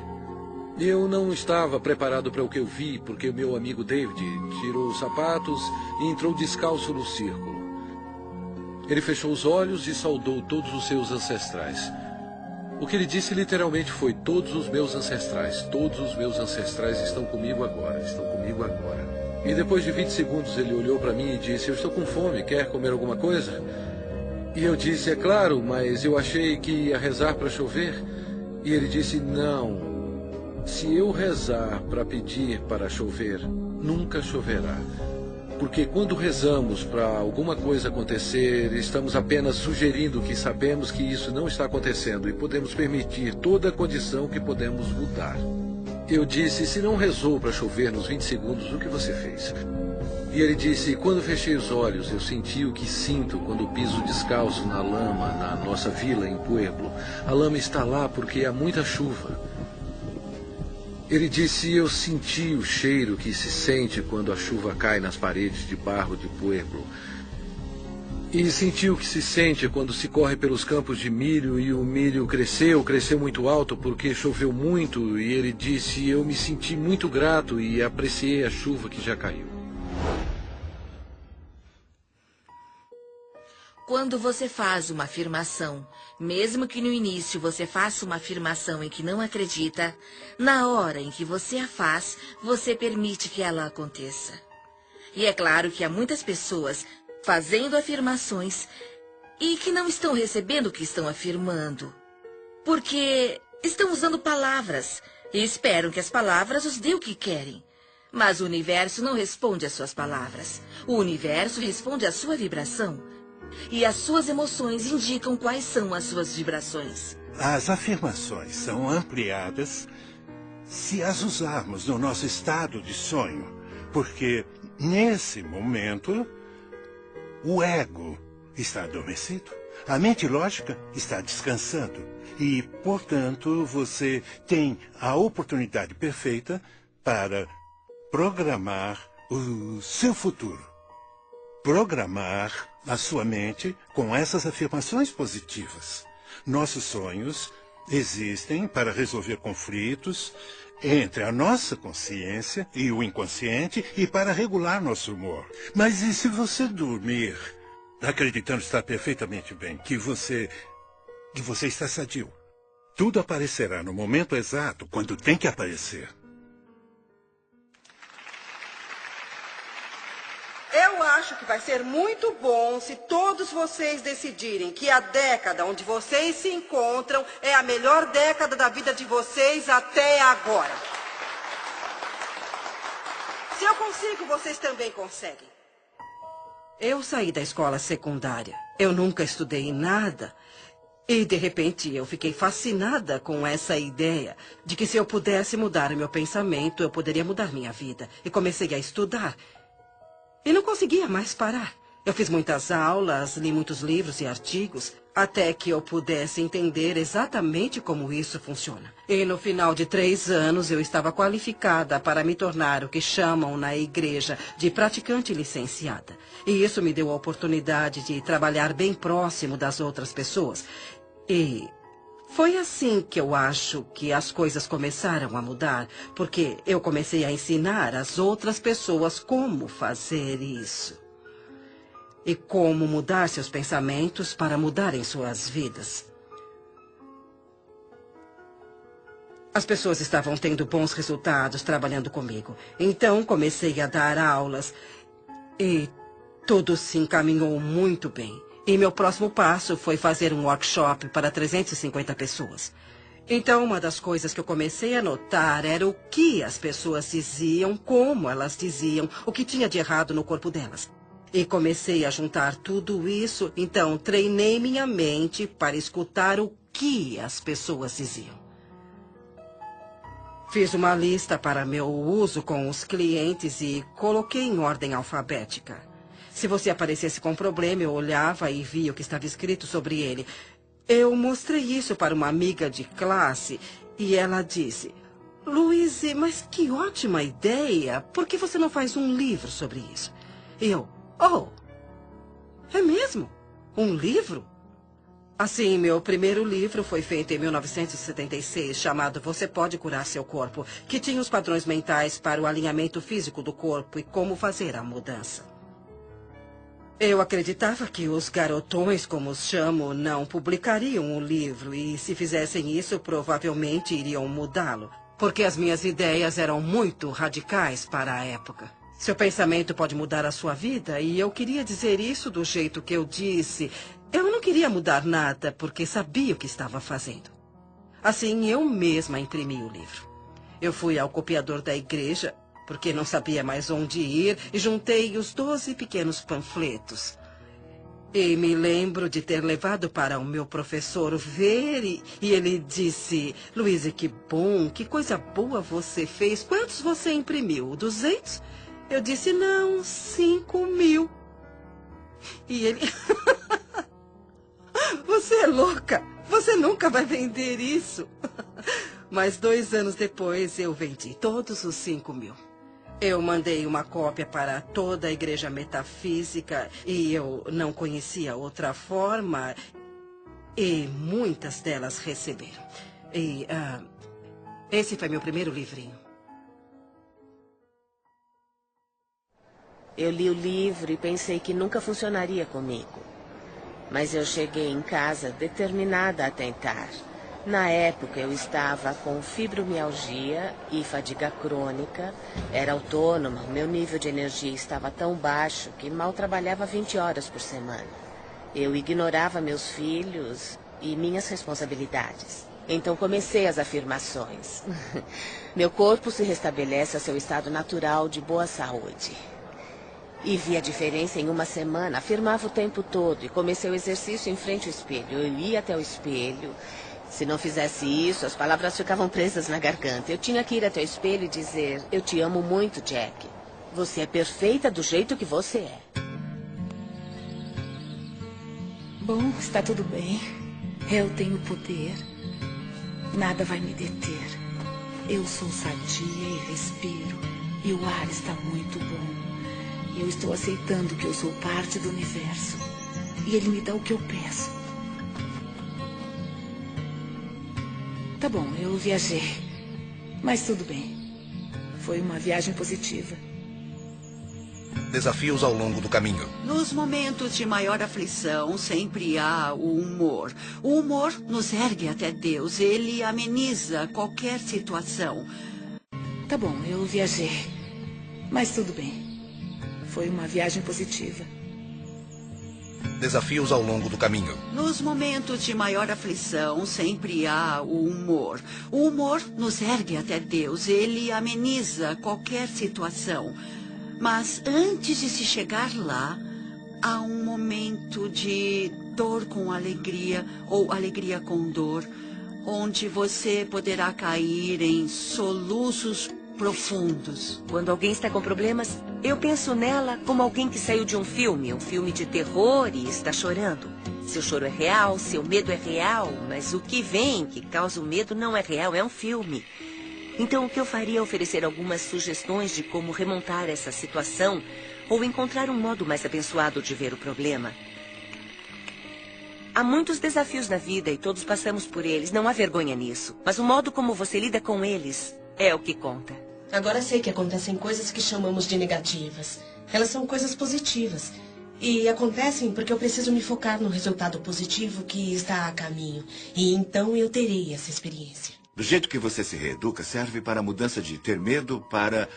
Eu não estava preparado para o que eu vi, porque o meu amigo David tirou os sapatos e entrou descalço no círculo. Ele fechou os olhos e saudou todos os seus ancestrais. O que ele disse literalmente foi, todos os meus ancestrais estão comigo agora, E depois de 20 segundos ele olhou para mim e disse, eu estou com fome, quer comer alguma coisa? E eu disse, é claro, mas eu achei que ia rezar para chover. E ele disse, não. Se eu rezar para pedir para chover, nunca choverá. porque quando rezamos para alguma coisa acontecer, estamos apenas sugerindo que sabemos que isso não está acontecendo e podemos permitir toda a condição que podemos mudar. Eu disse, se não rezou para chover nos 20 segundos, o que você fez? E ele disse, quando fechei os olhos, eu senti o que sinto quando piso descalço na lama, na nossa vila em Pueblo. A lama está lá porque há muita chuva. Ele disse, eu senti o cheiro que se sente quando a chuva cai nas paredes de barro de Pueblo. E senti o que se sente quando se corre pelos campos de milho e o milho cresceu muito alto porque choveu muito. E ele disse, eu me senti muito grato e apreciei a chuva que já caiu. Quando você faz uma afirmação, mesmo que no início você faça uma afirmação em que não acredita, na hora em que você a faz, você permite que ela aconteça. E é claro que há muitas pessoas fazendo afirmações e que não estão recebendo o que estão afirmando, porque estão usando palavras e esperam que as palavras os dê o que querem. Mas o universo não responde às suas palavras. O universo responde à sua vibração. E as suas emoções indicam quais são as suas vibrações. As afirmações são ampliadas se as usarmos no nosso estado de sonho, porque nesse momento o ego está adormecido, a mente lógica está descansando e, portanto, você tem a oportunidade perfeita para programar o seu futuro. Programar a sua mente com essas afirmações positivas. Nossos sonhos existem para resolver conflitos entre a nossa consciência e o inconsciente e para regular nosso humor. Mas e se você dormir acreditando estar perfeitamente bem, que você está sadio? Tudo aparecerá no momento exato, quando tem que aparecer. Eu acho que vai ser muito bom se todos vocês decidirem que a década onde vocês se encontram é a melhor década da vida de vocês até agora. Se eu consigo, vocês também conseguem. Eu saí da escola secundária. Eu nunca estudei nada. E, de repente, eu fiquei fascinada com essa ideia de que se eu pudesse mudar meu pensamento, eu poderia mudar minha vida. E comecei a estudar. E não conseguia mais parar. Eu fiz muitas aulas, li muitos livros e artigos, até que eu pudesse entender exatamente como isso funciona. E no final de 3 anos, eu estava qualificada para me tornar o que chamam na igreja de praticante licenciada. E isso me deu a oportunidade de trabalhar bem próximo das outras pessoas. E foi assim que eu acho que as coisas começaram a mudar, porque eu comecei a ensinar as outras pessoas como fazer isso. E como mudar seus pensamentos para mudarem suas vidas. As pessoas estavam tendo bons resultados trabalhando comigo. Então comecei a dar aulas e tudo se encaminhou muito bem. E meu próximo passo foi fazer um workshop para 350 pessoas. Então, uma das coisas que eu comecei a notar era o que as pessoas diziam, como elas diziam, o que tinha de errado no corpo delas. E comecei a juntar tudo isso, então treinei minha mente para escutar o que as pessoas diziam. Fiz uma lista para meu uso com os clientes e coloquei em ordem alfabética. Se você aparecesse com um problema, eu olhava e via o que estava escrito sobre ele. Eu mostrei isso para uma amiga de classe e ela disse, Louise, mas que ótima ideia. Por que você não faz um livro sobre isso? E eu, é mesmo? Um livro? Assim, meu primeiro livro foi feito em 1976, chamado Você Pode Curar Seu Corpo, que tinha os padrões mentais para o alinhamento físico do corpo e como fazer a mudança. Eu acreditava que os garotões, como os chamo, não publicariam o livro e, se fizessem isso, provavelmente iriam mudá-lo, porque as minhas ideias eram muito radicais para a época. Seu pensamento pode mudar a sua vida e eu queria dizer isso do jeito que eu disse. Eu não queria mudar nada porque sabia o que estava fazendo. Assim, eu mesma imprimi o livro. Eu fui ao copiador da igreja. porque não sabia mais onde ir, e juntei os 12 pequenos panfletos. E me lembro de ter levado para o meu professor ver, e ele disse: Luísa, que bom, que coisa boa você fez. Quantos você imprimiu? 200? Eu disse: não, 5.000. E ele: você é louca, você nunca vai vender isso. Mas 2 anos depois eu vendi todos os 5.000. Eu mandei uma cópia para toda a igreja metafísica e eu não conhecia outra forma, e muitas delas receberam. E esse foi meu primeiro livrinho. Eu li o livro e pensei que nunca funcionaria comigo. Mas eu cheguei em casa determinada a tentar. Na época, eu estava com fibromialgia e fadiga crônica, era autônoma, meu nível de energia estava tão baixo que mal trabalhava 20 horas por semana. Eu ignorava meus filhos e minhas responsabilidades. Então comecei as afirmações. Meu corpo se restabelece ao seu estado natural de boa saúde. E vi a diferença em uma semana, afirmava o tempo todo e comecei o exercício em frente ao espelho. Eu ia até o espelho. Se não fizesse isso, as palavras ficavam presas na garganta. Eu tinha que ir até o espelho e dizer: eu te amo muito, Jack. Você é perfeita do jeito que você é. Bom, está tudo bem. Eu tenho poder. Nada vai me deter. Eu sou sadia e respiro. E o ar está muito bom. E eu estou aceitando que eu sou parte do universo. E ele me dá o que eu peço. Tá bom, eu viajei. Mas tudo bem. Foi uma viagem positiva. Desafios ao longo do caminho. Nos momentos de maior aflição, sempre há o humor. O humor nos ergue até Deus. Ele ameniza qualquer situação. Tá bom, eu viajei. Mas tudo bem. Foi uma viagem positiva. Desafios ao longo do caminho. Nos momentos de maior aflição, sempre há o humor. O humor nos ergue até Deus. Ele ameniza qualquer situação. Mas antes de se chegar lá, há um momento de dor com alegria ou alegria com dor, onde você poderá cair em soluços profundos. Quando alguém está com problemas, eu penso nela como alguém que saiu de um filme de terror e está chorando. Seu choro é real, seu medo é real, mas o que vem, que causa o medo, não é real, é um filme. Então, o que eu faria é oferecer algumas sugestões de como remontar essa situação ou encontrar um modo mais abençoado de ver o problema. Há muitos desafios na vida e todos passamos por eles, não há vergonha nisso. Mas o modo como você lida com eles é o que conta. Agora sei que acontecem coisas que chamamos de negativas. Elas são coisas positivas. E acontecem porque eu preciso me focar no resultado positivo que está a caminho. E então eu terei essa experiência. Do jeito que você se reeduca, serve para a mudança de ter medo para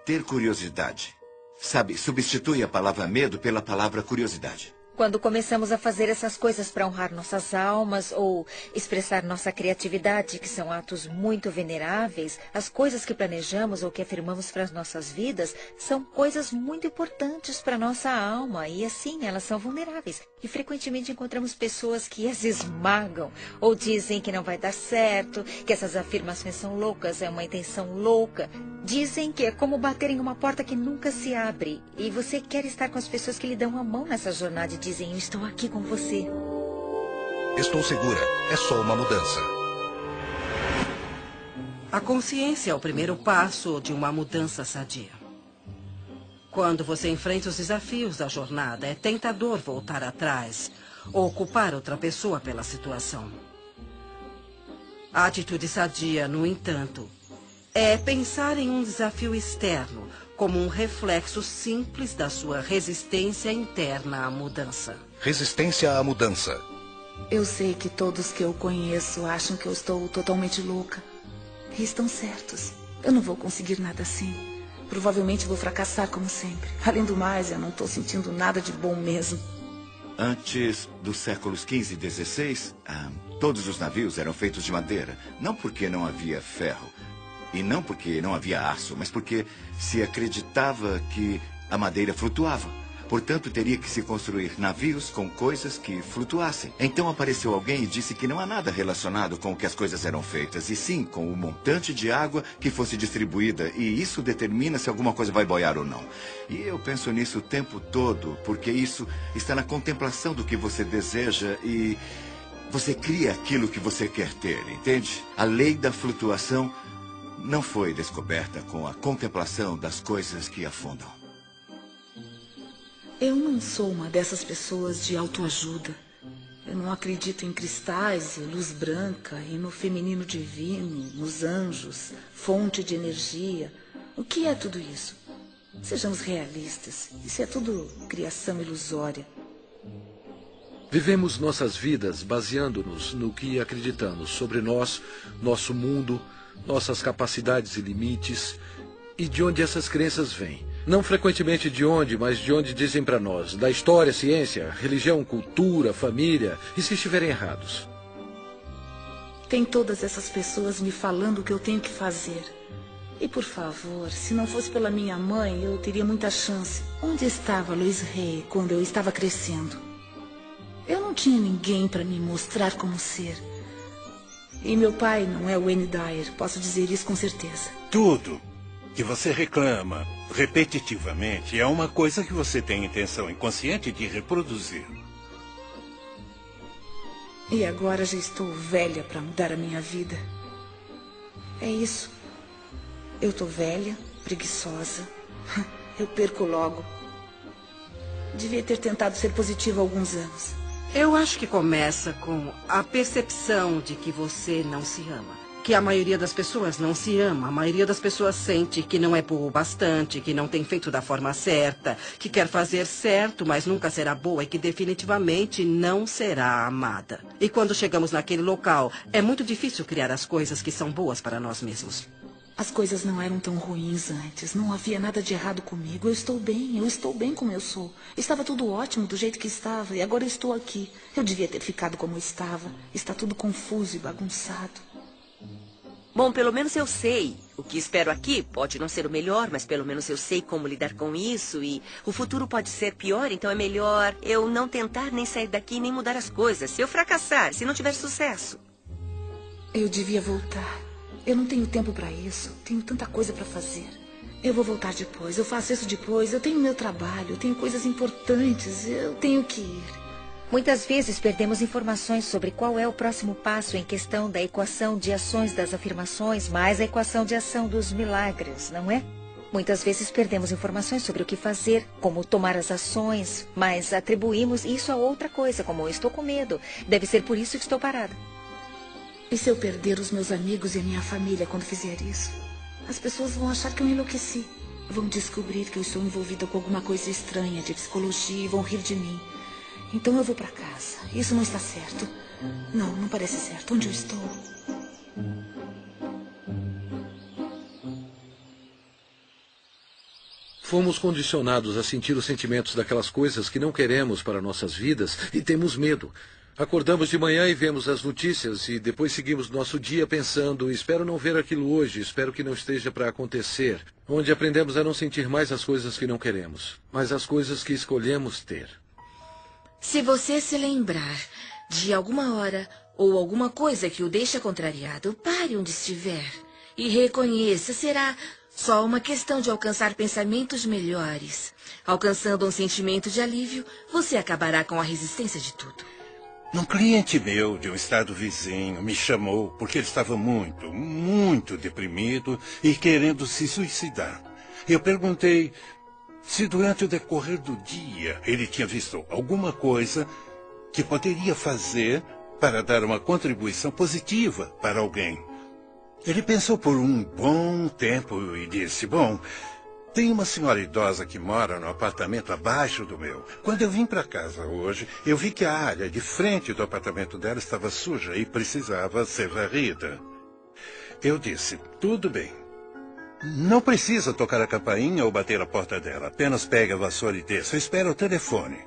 ter curiosidade. Sabe, substitui a palavra medo pela palavra curiosidade. Quando começamos a fazer essas coisas para honrar nossas almas ou expressar nossa criatividade, que são atos muito veneráveis, as coisas que planejamos ou que afirmamos para as nossas vidas são coisas muito importantes para nossa alma e assim elas são vulneráveis. E frequentemente encontramos pessoas que as esmagam ou dizem que não vai dar certo, que essas afirmações são loucas, é uma intenção louca. Dizem que é como bater em uma porta que nunca se abre e você quer estar com as pessoas que lhe dão a mão nessa jornada e dizem: eu estou aqui com você. Estou segura. É só uma mudança. A consciência é o primeiro passo de uma mudança sadia. Quando você enfrenta os desafios da jornada, é tentador voltar atrás ou culpar outra pessoa pela situação. A atitude sadia, no entanto, é pensar em um desafio externo como um reflexo simples da sua resistência interna à mudança. Resistência à mudança. Eu sei que todos que eu conheço acham que eu estou totalmente louca. E estão certos. Eu não vou conseguir nada assim. Provavelmente vou fracassar como sempre. Além do mais, eu não estou sentindo nada de bom mesmo. Antes dos séculos XV e XVI, todos os navios eram feitos de madeira. Não porque não havia ferro, E não porque não havia aço, mas porque se acreditava que a madeira flutuava. Portanto, teria que se construir navios com coisas que flutuassem. Então apareceu alguém e disse que não há nada relacionado com o que as coisas eram feitas, e sim com o montante de água que fosse distribuída, e isso determina se alguma coisa vai boiar ou não. E eu penso nisso o tempo todo, porque isso está na contemplação do que você deseja e você cria aquilo que você quer ter, entende? A lei da flutuação não foi descoberta com a contemplação das coisas que afundam. Eu não sou uma dessas pessoas de autoajuda. Eu não acredito em cristais e luz branca e no feminino divino, nos anjos, fonte de energia. O que é tudo isso? Sejamos realistas. Isso é tudo criação ilusória. Vivemos nossas vidas baseando-nos no que acreditamos sobre nós, nosso mundo, nossas capacidades e limites, e de onde essas crenças vêm. Não frequentemente de onde, mas de onde dizem para nós, da história, ciência, religião, cultura, família, e se estiverem errados. Tem todas essas pessoas me falando o que eu tenho que fazer. E por favor, se não fosse pela minha mãe, eu teria muita chance. Onde estava Louise Hay quando eu estava crescendo? Eu não tinha ninguém para me mostrar como ser. E meu pai não é o Wayne Dyer, posso dizer isso com certeza. Tudo que você reclama repetitivamente é uma coisa que você tem intenção inconsciente de reproduzir. E agora já estou velha para mudar a minha vida. É isso. Eu estou velha, preguiçosa. Eu perco logo. Devia ter tentado ser positiva há alguns anos. Eu acho que começa com a percepção de que você não se ama. Que a maioria das pessoas não se ama. A maioria das pessoas sente que não é boa o bastante, que não tem feito da forma certa, que quer fazer certo, mas nunca será boa e que definitivamente não será amada. E quando chegamos naquele local, é muito difícil criar as coisas que são boas para nós mesmos. As coisas não eram tão ruins antes. Não havia nada de errado comigo. Eu estou bem como eu sou. Estava tudo ótimo do jeito que estava e agora eu estou aqui. Eu devia ter ficado como estava. Está tudo confuso e bagunçado. Bom, pelo menos eu sei. O que espero aqui pode não ser o melhor, mas pelo menos eu sei como lidar com isso e o futuro pode ser pior, então é melhor eu não tentar nem sair daqui nem mudar as coisas. Se eu fracassar, se não tiver sucesso. Eu devia voltar. Eu não tenho tempo para isso. Tenho tanta coisa para fazer. Eu vou voltar depois. Eu faço isso depois. Eu tenho meu trabalho. Eu tenho coisas importantes. Eu tenho que ir. Muitas vezes perdemos informações sobre qual é o próximo passo em questão da equação de ações das afirmações mais a equação de ação dos milagres, não é? Muitas vezes perdemos informações sobre o que fazer, como tomar as ações, mas atribuímos isso a outra coisa, como estou com medo. Deve ser por isso que estou parada. E se eu perder os meus amigos e a minha família quando fizer isso? As pessoas vão achar que eu enlouqueci. Vão descobrir que eu estou envolvida com alguma coisa estranha de psicologia e vão rir de mim. Então eu vou para casa. Isso não está certo. Não parece certo. Onde eu estou? Fomos condicionados a sentir os sentimentos daquelas coisas que não queremos para nossas vidas e temos medo. Acordamos de manhã e vemos as notícias e depois seguimos nosso dia pensando, espero não ver aquilo hoje, espero que não esteja para acontecer. Onde aprendemos a não sentir mais as coisas que não queremos, mas as coisas que escolhemos ter. Se você se lembrar de alguma hora ou alguma coisa que o deixa contrariado, pare onde estiver e reconheça, será só uma questão de alcançar pensamentos melhores. Alcançando um sentimento de alívio, você acabará com a resistência de tudo. Um cliente meu de um estado vizinho me chamou porque ele estava muito deprimido e querendo se suicidar. Eu perguntei se durante o decorrer do dia ele tinha visto alguma coisa que poderia fazer para dar uma contribuição positiva para alguém. Ele pensou por um bom tempo e disse, bom, tem uma senhora idosa que mora no apartamento abaixo do meu. Quando eu vim para casa hoje, eu vi que a área de frente do apartamento dela estava suja e precisava ser varrida. Eu disse, tudo bem. Não precisa tocar a campainha ou bater a porta dela. Apenas pegue a vassoura e desça. Espera o telefone.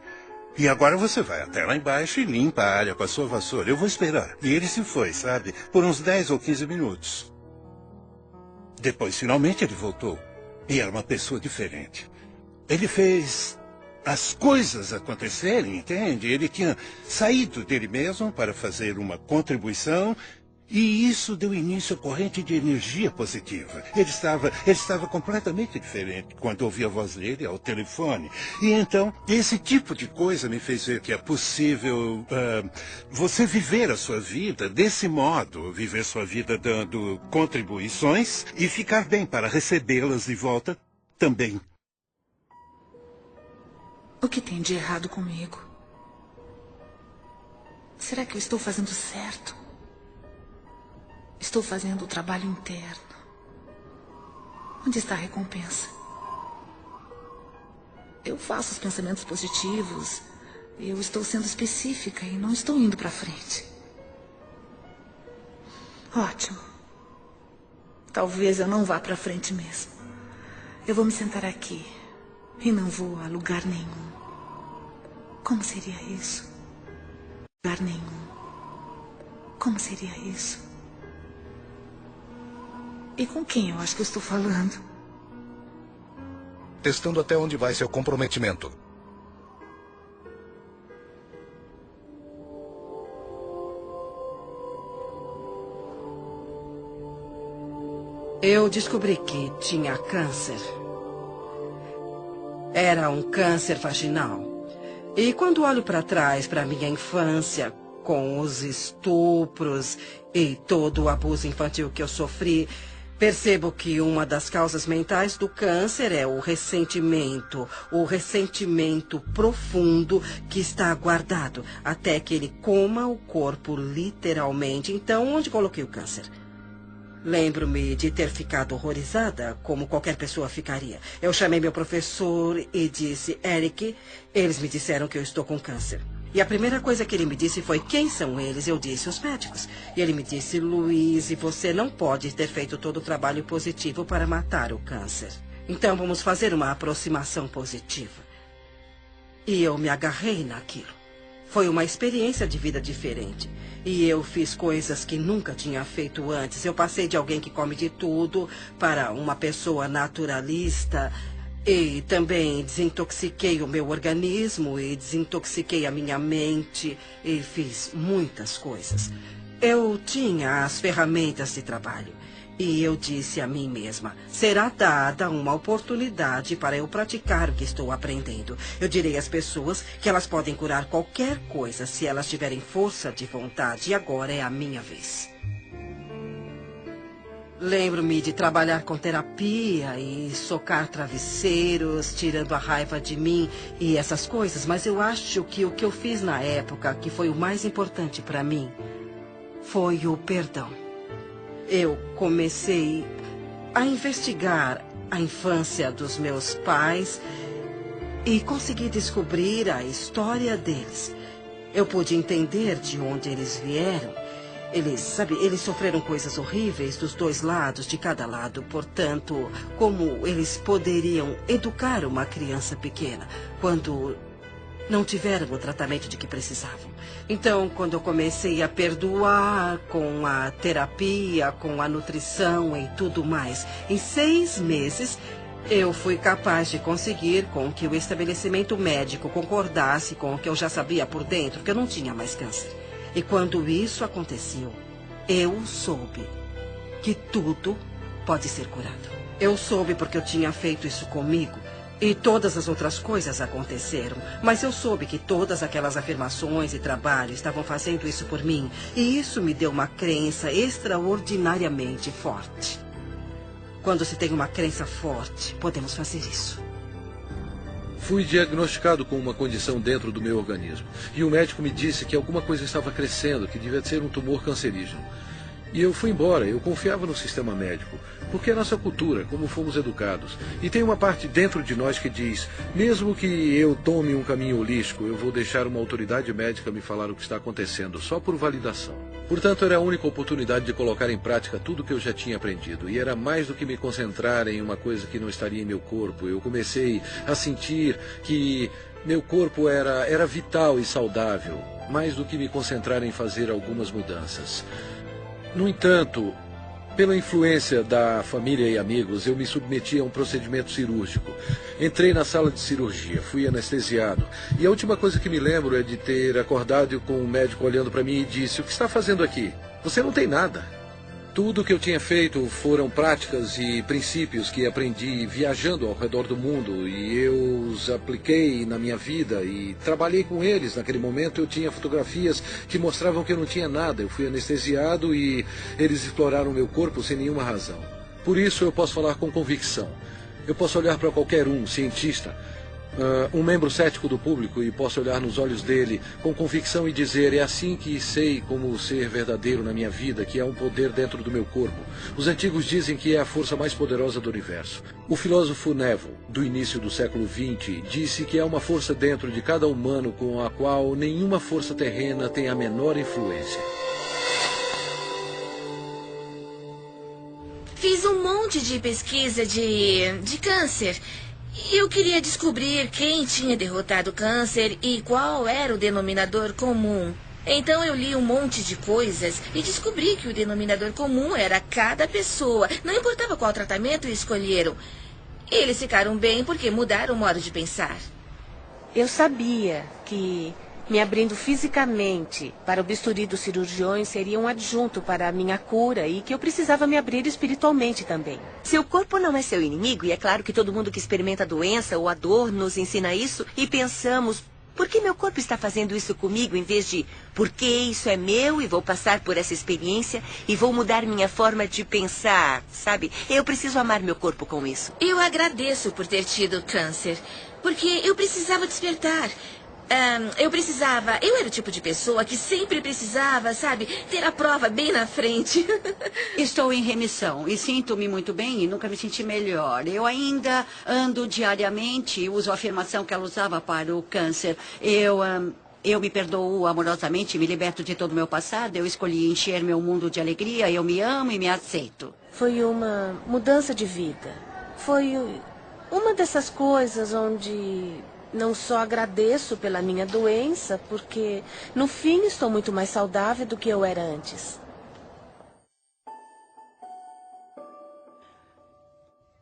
E agora você vai até lá embaixo e limpa a área com a sua vassoura. Eu vou esperar. E ele se foi, sabe? Por uns 10 ou 15 minutos. Depois, finalmente, ele voltou. E era uma pessoa diferente. Ele fez as coisas acontecerem, entende? Ele tinha saído dele mesmo para fazer uma contribuição e isso deu início à corrente de energia positiva. Ele estava completamente diferente quando ouvi a voz dele ao telefone. E então, esse tipo de coisa me fez ver que é possível você viver a sua vida desse modo, viver sua vida dando contribuições e ficar bem para recebê-las de volta também. O que tem de errado comigo? Será que eu estou fazendo certo? Estou fazendo o trabalho interno. Onde está a recompensa? Eu faço os pensamentos positivos. Eu estou sendo específica e não estou indo para frente. Ótimo. Talvez eu não vá para frente mesmo. Eu vou me sentar aqui e não vou a lugar nenhum. Como seria isso? Lugar nenhum. Como seria isso? E com quem eu acho que eu estou falando? Testando até onde vai seu comprometimento. Eu descobri que tinha câncer. Era um câncer vaginal. E quando olho para trás, para minha infância, com os estupros e todo o abuso infantil que eu sofri, percebo que uma das causas mentais do câncer é o ressentimento profundo que está guardado até que ele coma o corpo literalmente. Então, onde coloquei o câncer? Lembro-me de ter ficado horrorizada, como qualquer pessoa ficaria. Eu chamei meu professor e disse, Eric, eles me disseram que eu estou com câncer. E a primeira coisa que ele me disse foi, quem são eles? Eu disse, os médicos. E ele me disse, Luiz, você não pode ter feito todo o trabalho positivo para matar o câncer. Então vamos fazer uma aproximação positiva. E eu me agarrei naquilo. Foi uma experiência de vida diferente. E eu fiz coisas que nunca tinha feito antes. Eu passei de alguém que come de tudo para uma pessoa naturalista. E também desintoxiquei o meu organismo e desintoxiquei a minha mente e fiz muitas coisas. Eu tinha as ferramentas de trabalho e eu disse a mim mesma, será dada uma oportunidade para eu praticar o que estou aprendendo. Eu direi às pessoas que elas podem curar qualquer coisa se elas tiverem força de vontade e agora é a minha vez. Lembro-me de trabalhar com terapia e socar travesseiros, tirando a raiva de mim e essas coisas, mas eu acho que o que eu fiz na época, que foi o mais importante para mim, foi o perdão. Eu comecei a investigar a infância dos meus pais e consegui descobrir a história deles. Eu pude entender de onde eles vieram. Eles sofreram coisas horríveis dos dois lados, de cada lado. Portanto, como eles poderiam educar uma criança pequena quando não tiveram o tratamento de que precisavam? Então, quando eu comecei a perdoar com a terapia, com a nutrição e tudo mais, em 6 meses, eu fui capaz de conseguir com que o estabelecimento médico concordasse com o que eu já sabia por dentro, que eu não tinha mais câncer. E quando isso aconteceu, eu soube que tudo pode ser curado. Eu soube porque eu tinha feito isso comigo e todas as outras coisas aconteceram. Mas eu soube que todas aquelas afirmações e trabalho estavam fazendo isso por mim. E isso me deu uma crença extraordinariamente forte. Quando se tem uma crença forte, podemos fazer isso. Fui diagnosticado com uma condição dentro do meu organismo. E o médico me disse que alguma coisa estava crescendo, que devia ser um tumor cancerígeno. E eu fui embora, eu confiava no sistema médico, porque é nossa cultura, como fomos educados. E tem uma parte dentro de nós que diz, mesmo que eu tome um caminho holístico, eu vou deixar uma autoridade médica me falar o que está acontecendo, só por validação. Portanto, era a única oportunidade de colocar em prática tudo o que eu já tinha aprendido. E era mais do que me concentrar em uma coisa que não estaria em meu corpo. Eu comecei a sentir que meu corpo era vital e saudável, mais do que me concentrar em fazer algumas mudanças. No entanto, Pela influência da família e amigos, eu me submeti a um procedimento cirúrgico. Entrei na sala de cirurgia, fui anestesiado. E a última coisa que me lembro é de ter acordado com o médico olhando para mim e disse: "O que está fazendo aqui? Você não tem nada." Tudo o que eu tinha feito foram práticas e princípios que aprendi viajando ao redor do mundo, e eu os apliquei na minha vida e trabalhei com eles. Naquele momento eu tinha fotografias que mostravam que eu não tinha nada. Eu fui anestesiado e eles exploraram meu corpo sem nenhuma razão. Por isso eu posso falar com convicção. Eu posso olhar para qualquer cientista, um membro cético do público, e posso olhar nos olhos dele com convicção e dizer: é assim que sei como ser verdadeiro na minha vida, que há um poder dentro do meu corpo. Os antigos dizem que é a força mais poderosa do universo. O filósofo Neville, do início do século XX, disse que há uma força dentro de cada humano com a qual nenhuma força terrena tem a menor influência. Fiz um monte de pesquisa de câncer. Eu queria descobrir quem tinha derrotado o câncer e qual era o denominador comum. Então eu li um monte de coisas e descobri que o denominador comum era cada pessoa. Não importava qual tratamento escolheram. Eles ficaram bem porque mudaram o modo de pensar. Eu sabia que me abrindo fisicamente para o bisturi dos cirurgiões seria um adjunto para a minha cura e que eu precisava me abrir espiritualmente também. Seu corpo não é seu inimigo, e é claro que todo mundo que experimenta a doença ou a dor nos ensina isso, e pensamos: por que meu corpo está fazendo isso comigo, em vez de por que isso é meu e vou passar por essa experiência e vou mudar minha forma de pensar, sabe? Eu preciso amar meu corpo com isso. Eu agradeço por ter tido câncer, porque eu precisava despertar. Eu era o tipo de pessoa que sempre precisava, sabe, ter a prova bem na frente. Estou em remissão e sinto-me muito bem e nunca me senti melhor. Eu ainda ando diariamente e uso a afirmação que ela usava para o câncer. Eu me perdoo amorosamente, me liberto de todo o meu passado. Eu escolhi encher meu mundo de alegria. Eu me amo e me aceito. Foi uma mudança de vida. Foi uma dessas coisas onde não só agradeço pela minha doença, porque no fim estou muito mais saudável do que eu era antes.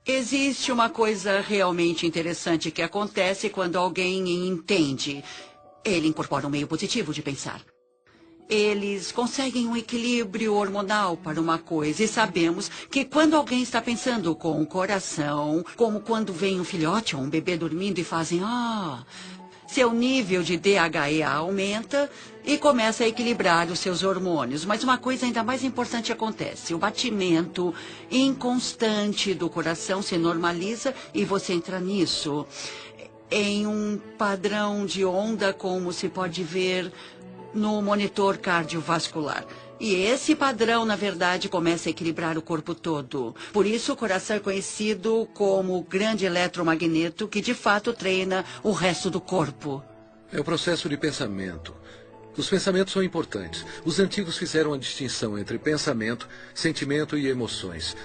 Existe uma coisa realmente interessante que acontece quando alguém entende. Ele incorpora um meio positivo de pensar. Eles conseguem um equilíbrio hormonal para uma coisa, e sabemos que quando alguém está pensando com o coração, como quando vem um filhote ou um bebê dormindo e fazem seu nível de DHEA aumenta e começa a equilibrar os seus hormônios. Mas uma coisa ainda mais importante acontece: o batimento inconstante do coração se normaliza e você entra nisso, em um padrão de onda, como se pode ver no monitor cardiovascular. E esse padrão, na verdade, começa a equilibrar o corpo todo. Por isso, o coração é conhecido como o grande eletromagneto que, de fato, treina o resto do corpo. É o processo de pensamento. Os pensamentos são importantes. Os antigos fizeram a distinção entre pensamento, sentimento e emoções.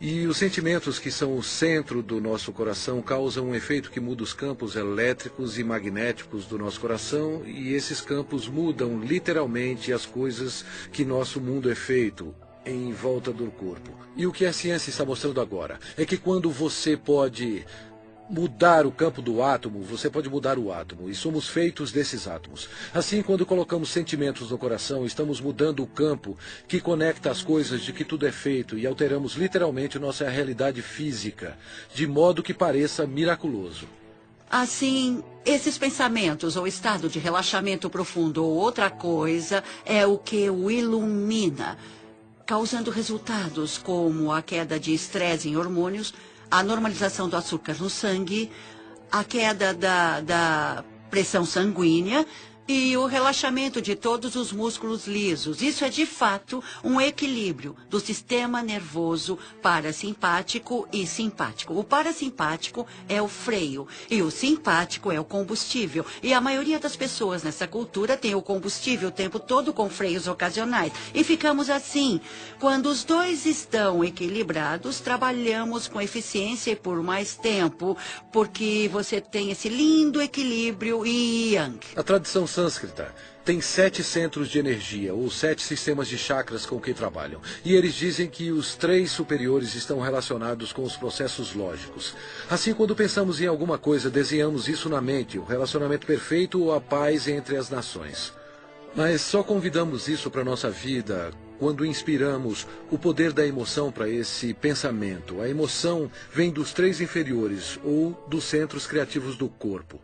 E os sentimentos, que são o centro do nosso coração, causam um efeito que muda os campos elétricos e magnéticos do nosso coração, e esses campos mudam literalmente as coisas que nosso mundo é feito em volta do corpo. E o que a ciência está mostrando agora é que quando você pode mudar o campo do átomo, você pode mudar o átomo, e somos feitos desses átomos. Assim, quando colocamos sentimentos no coração, estamos mudando o campo que conecta as coisas de que tudo é feito, e alteramos literalmente nossa realidade física, de modo que pareça miraculoso. Assim, esses pensamentos ou estado de relaxamento profundo ou outra coisa é o que o ilumina, causando resultados como a queda de estresse em hormônios, a normalização do açúcar no sangue, a queda da pressão sanguínea e o relaxamento de todos os músculos lisos. Isso é, de fato, um equilíbrio do sistema nervoso parasimpático e simpático. O parasimpático é o freio e o simpático é o combustível. E a maioria das pessoas nessa cultura tem o combustível o tempo todo com freios ocasionais. E ficamos assim. Quando os dois estão equilibrados, trabalhamos com eficiência e por mais tempo, porque você tem esse lindo equilíbrio yin. A tradição sânscrita, têm 7 centros de energia, ou 7 sistemas de chakras com que trabalham. E eles dizem que os 3 superiores estão relacionados com os processos lógicos. Assim, quando pensamos em alguma coisa, desenhamos isso na mente, o relacionamento perfeito ou a paz entre as nações. Mas só convidamos isso para a nossa vida quando inspiramos o poder da emoção para esse pensamento. A emoção vem dos 3 inferiores, ou dos centros criativos do corpo.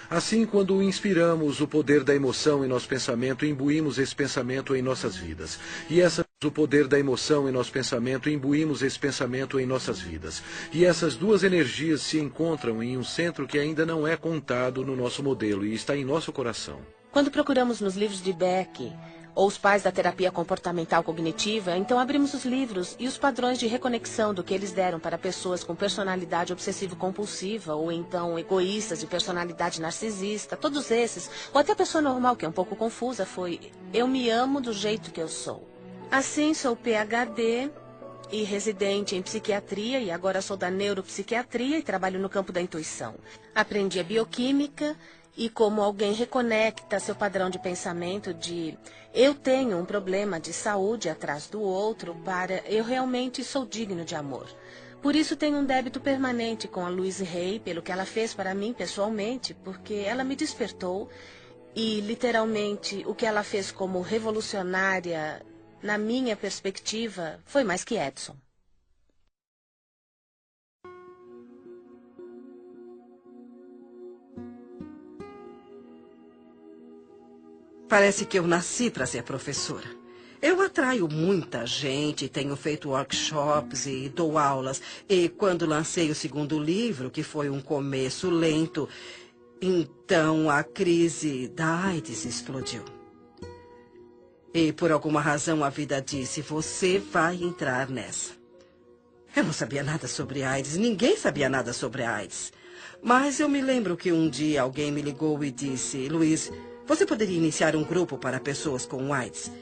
Assim, quando inspiramos o poder da emoção em nosso pensamento, imbuímos esse pensamento em nossas vidas. E o poder da emoção em nosso pensamento, imbuímos esse pensamento em nossas vidas. E essas duas energias se encontram em um centro que ainda não é contado no nosso modelo e está em nosso coração. Quando procuramos nos livros de Beck, ou os pais da terapia comportamental cognitiva, então abrimos os livros e os padrões de reconexão do que eles deram para pessoas com personalidade obsessivo-compulsiva, ou então egoístas de personalidade narcisista, todos esses, ou até a pessoa normal, que é um pouco confusa, foi: eu me amo do jeito que eu sou. Assim, sou PhD e residente em psiquiatria, e agora sou da neuropsiquiatria e trabalho no campo da intuição. Aprendi a bioquímica e como alguém reconecta seu padrão de pensamento de eu tenho um problema de saúde atrás do outro para eu realmente sou digno de amor. Por isso tenho um débito permanente com a Louise Hay pelo que ela fez para mim pessoalmente, porque ela me despertou e literalmente o que ela fez como revolucionária, na minha perspectiva, foi mais que Edson. Parece que eu nasci para ser professora. Eu atraio muita gente, tenho feito workshops e dou aulas. E quando lancei o 2º livro, que foi um começo lento, então a crise da AIDS explodiu. E por alguma razão a vida disse: você vai entrar nessa. Eu não sabia nada sobre AIDS, ninguém sabia nada sobre AIDS. Mas eu me lembro que um dia alguém me ligou e disse: Luiz, você poderia iniciar um grupo para pessoas com AIDS?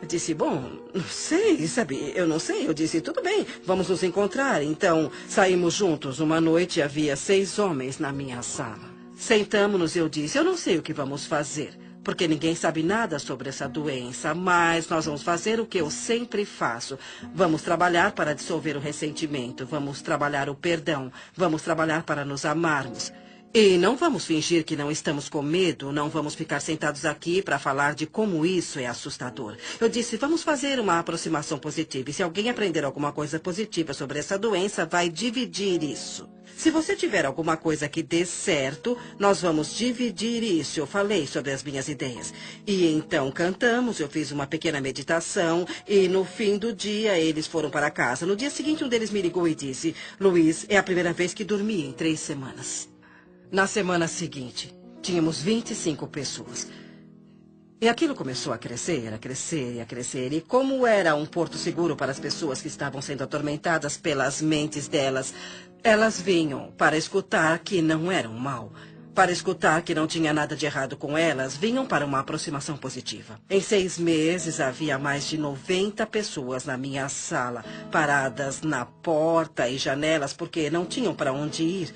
Eu disse: bom, não sei, sabe? Eu não sei. Eu disse: tudo bem, vamos nos encontrar. Então, saímos juntos. Uma noite havia 6 homens na minha sala. Sentamos-nos e eu disse: eu não sei o que vamos fazer, porque ninguém sabe nada sobre essa doença, mas nós vamos fazer o que eu sempre faço. Vamos trabalhar para dissolver o ressentimento, vamos trabalhar o perdão, vamos trabalhar para nos amarmos. E não vamos fingir que não estamos com medo, não vamos ficar sentados aqui para falar de como isso é assustador. Eu disse: vamos fazer uma aproximação positiva, e se alguém aprender alguma coisa positiva sobre essa doença, vai dividir isso. Se você tiver alguma coisa que dê certo, nós vamos dividir isso. Eu falei sobre as minhas ideias. E então cantamos, eu fiz uma pequena meditação, e no fim do dia eles foram para casa. No dia seguinte um deles me ligou e disse: Luiz, é a primeira vez que dormi em 3 semanas. Na semana seguinte, tínhamos 25 pessoas. E aquilo começou a crescer, a crescer e a crescer. E como era um porto seguro para as pessoas que estavam sendo atormentadas pelas mentes delas, elas vinham para escutar que não eram mal. Para escutar que não tinha nada de errado com elas, vinham para uma aproximação positiva. Em 6 meses, havia mais de 90 pessoas na minha sala, paradas na porta e janelas porque não tinham para onde ir.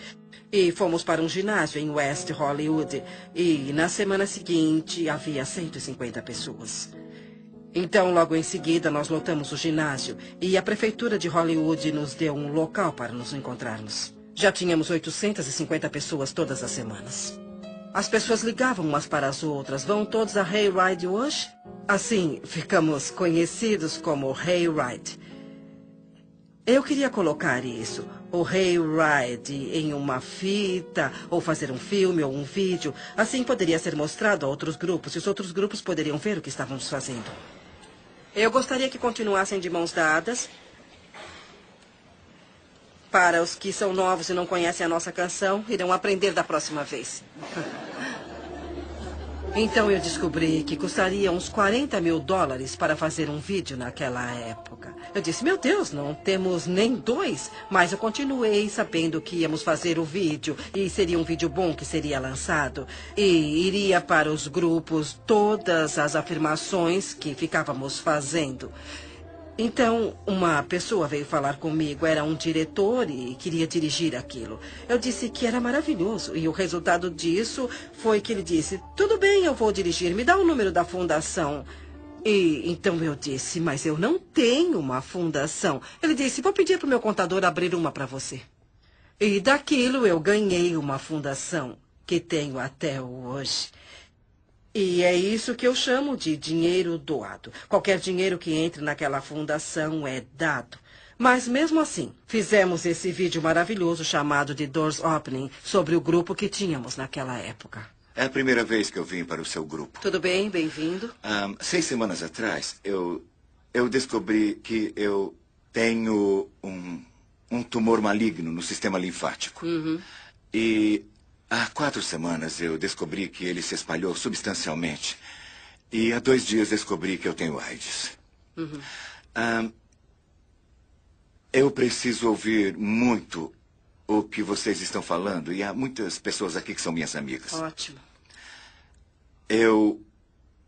E fomos para um ginásio em West Hollywood. E na semana seguinte havia 150 pessoas. Então, logo em seguida, nós lotamos o ginásio. E a prefeitura de Hollywood nos deu um local para nos encontrarmos. Já tínhamos 850 pessoas todas as semanas. As pessoas ligavam umas para as outras. Vão todos a Hayride hoje? Assim, ficamos conhecidos como Hayride. Eu queria colocar isso, o Hayride, em uma fita, ou fazer um filme ou um vídeo. Assim poderia ser mostrado a outros grupos, e os outros grupos poderiam ver o que estávamos fazendo. Eu gostaria que continuassem de mãos dadas. Para os que são novos e não conhecem a nossa canção, irão aprender da próxima vez. Então eu descobri que custaria uns $40 mil para fazer um vídeo naquela época. Eu disse: meu Deus, não temos nem 2. Mas eu continuei sabendo que íamos fazer o vídeo. E seria um vídeo bom que seria lançado. E iria para os grupos todas as afirmações que ficávamos fazendo. Então, uma pessoa veio falar comigo, era um diretor e queria dirigir aquilo. Eu disse que era maravilhoso e o resultado disso foi que ele disse, tudo bem, eu vou dirigir, me dá o número da fundação. E então eu disse, mas eu não tenho uma fundação. Ele disse, vou pedir para o meu contador abrir uma para você. E daquilo eu ganhei uma fundação que tenho até hoje. E é isso que eu chamo de dinheiro doado. Qualquer dinheiro que entre naquela fundação é dado. Mas mesmo assim, fizemos esse vídeo maravilhoso chamado de Doors Opening sobre o grupo que tínhamos naquela época. É a primeira vez que eu vim para o seu grupo. Tudo bem, bem-vindo. 6 semanas atrás, eu descobri que eu tenho um tumor maligno no sistema linfático. E há 4 semanas eu descobri que ele se espalhou substancialmente. E há 2 dias descobri que eu tenho AIDS. Eu preciso ouvir muito o que vocês estão falando. E há muitas pessoas aqui que são minhas amigas. Ótimo. Eu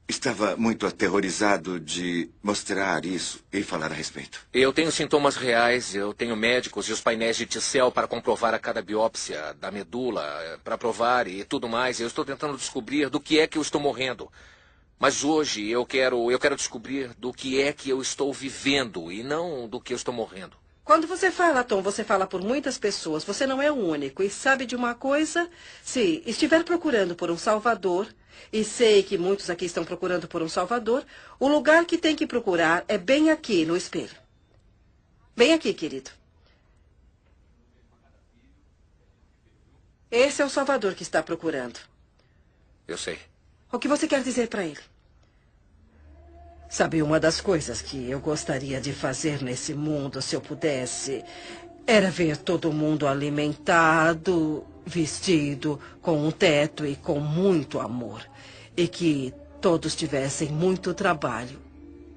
estava muito aterrorizado de mostrar isso e falar a respeito. Eu tenho sintomas reais, eu tenho médicos e os painéis de T-cell para comprovar a cada biópsia da medula, para provar e tudo mais. Eu estou tentando descobrir do que é que eu estou morrendo. Mas hoje eu quero descobrir do que é que eu estou vivendo e não do que eu estou morrendo. Quando você fala, Tom, você fala por muitas pessoas. Você não é o único. E sabe de uma coisa? Se estiver procurando por um salvador, e sei que muitos aqui estão procurando por um salvador, o lugar que tem que procurar é bem aqui, no espelho. Bem aqui, querido. Esse é o salvador que está procurando. Eu sei. O que você quer dizer para ele? Sabe, uma das coisas que eu gostaria de fazer nesse mundo, se eu pudesse, era ver todo mundo alimentado, vestido, com um teto e com muito amor. E que todos tivessem muito trabalho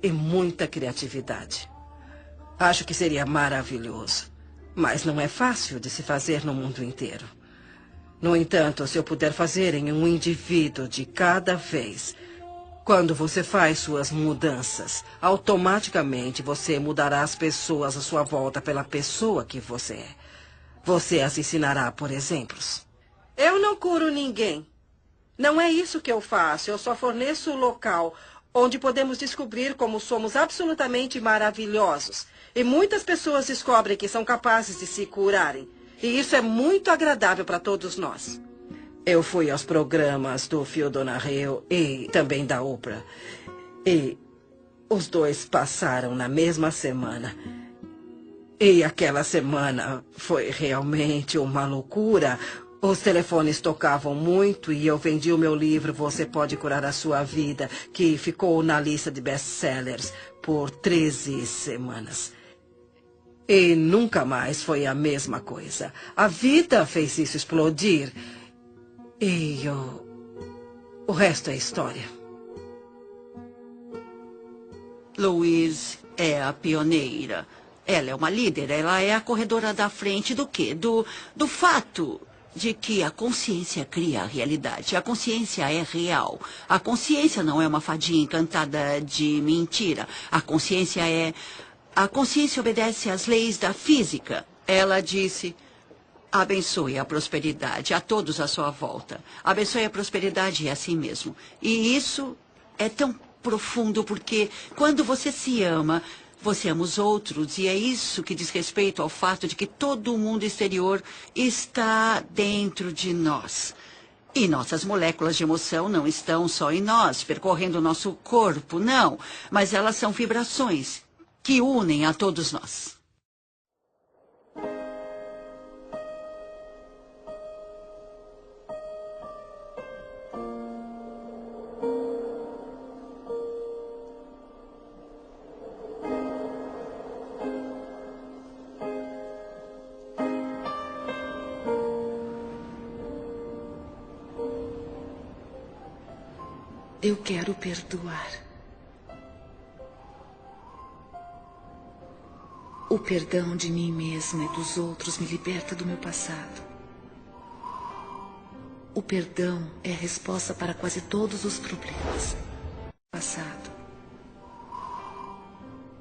e muita criatividade. Acho que seria maravilhoso. Mas não é fácil de se fazer no mundo inteiro. No entanto, se eu puder fazer em um indivíduo de cada vez, quando você faz suas mudanças, automaticamente você mudará as pessoas à sua volta pela pessoa que você é. Você as ensinará por exemplos. Eu não curo ninguém. Não é isso que eu faço. Eu só forneço o local onde podemos descobrir como somos absolutamente maravilhosos. E muitas pessoas descobrem que são capazes de se curarem. E isso é muito agradável para todos nós. Eu fui aos programas do Phil Donahue e também da Oprah. E os dois passaram na mesma semana. E aquela semana foi realmente uma loucura. Os telefones tocavam muito e eu vendi o meu livro Você Pode Curar a Sua Vida, que ficou na lista de best-sellers por 13 semanas. E nunca mais foi a mesma coisa. A vida fez isso explodir. E o resto é história. Louise é a pioneira. Ela é uma líder, ela é a corredora da frente do quê? Do fato de que a consciência cria a realidade. A consciência é real. A consciência não é uma fadinha encantada de mentira. A consciência obedece às leis da física. Ela disse: abençoe a prosperidade a todos à sua volta. Abençoe a prosperidade é assim mesmo. E isso é tão profundo porque quando você se ama, você ama os outros, e é isso que diz respeito ao fato de que todo o mundo exterior está dentro de nós. E nossas moléculas de emoção não estão só em nós, percorrendo o nosso corpo, não. Mas elas são vibrações que unem a todos nós. Eu quero perdoar. O perdão de mim mesma e dos outros me liberta do meu passado. O perdão é a resposta para quase todos os problemas. Passado.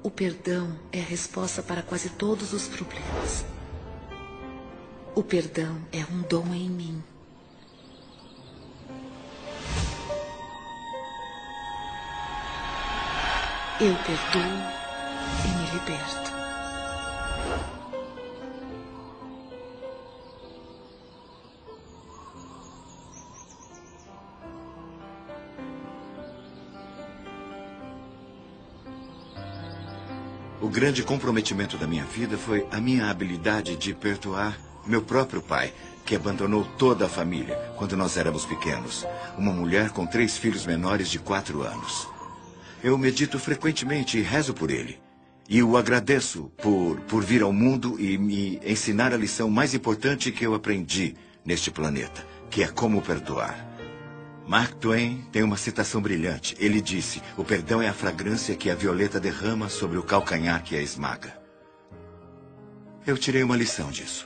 O perdão é a resposta para quase todos os problemas. O perdão é um dom em mim. Eu perdoo e me liberto. O grande comprometimento da minha vida foi a minha habilidade de perdoar meu próprio pai, que abandonou toda a família quando nós éramos pequenos. Uma mulher com 3 filhos menores de 4 anos. Eu medito frequentemente e rezo por ele. E o agradeço por vir ao mundo e me ensinar a lição mais importante que eu aprendi neste planeta, que é como perdoar. Mark Twain tem uma citação brilhante. Ele disse: o perdão é a fragrância que a violeta derrama sobre o calcanhar que a esmaga. Eu tirei uma lição disso.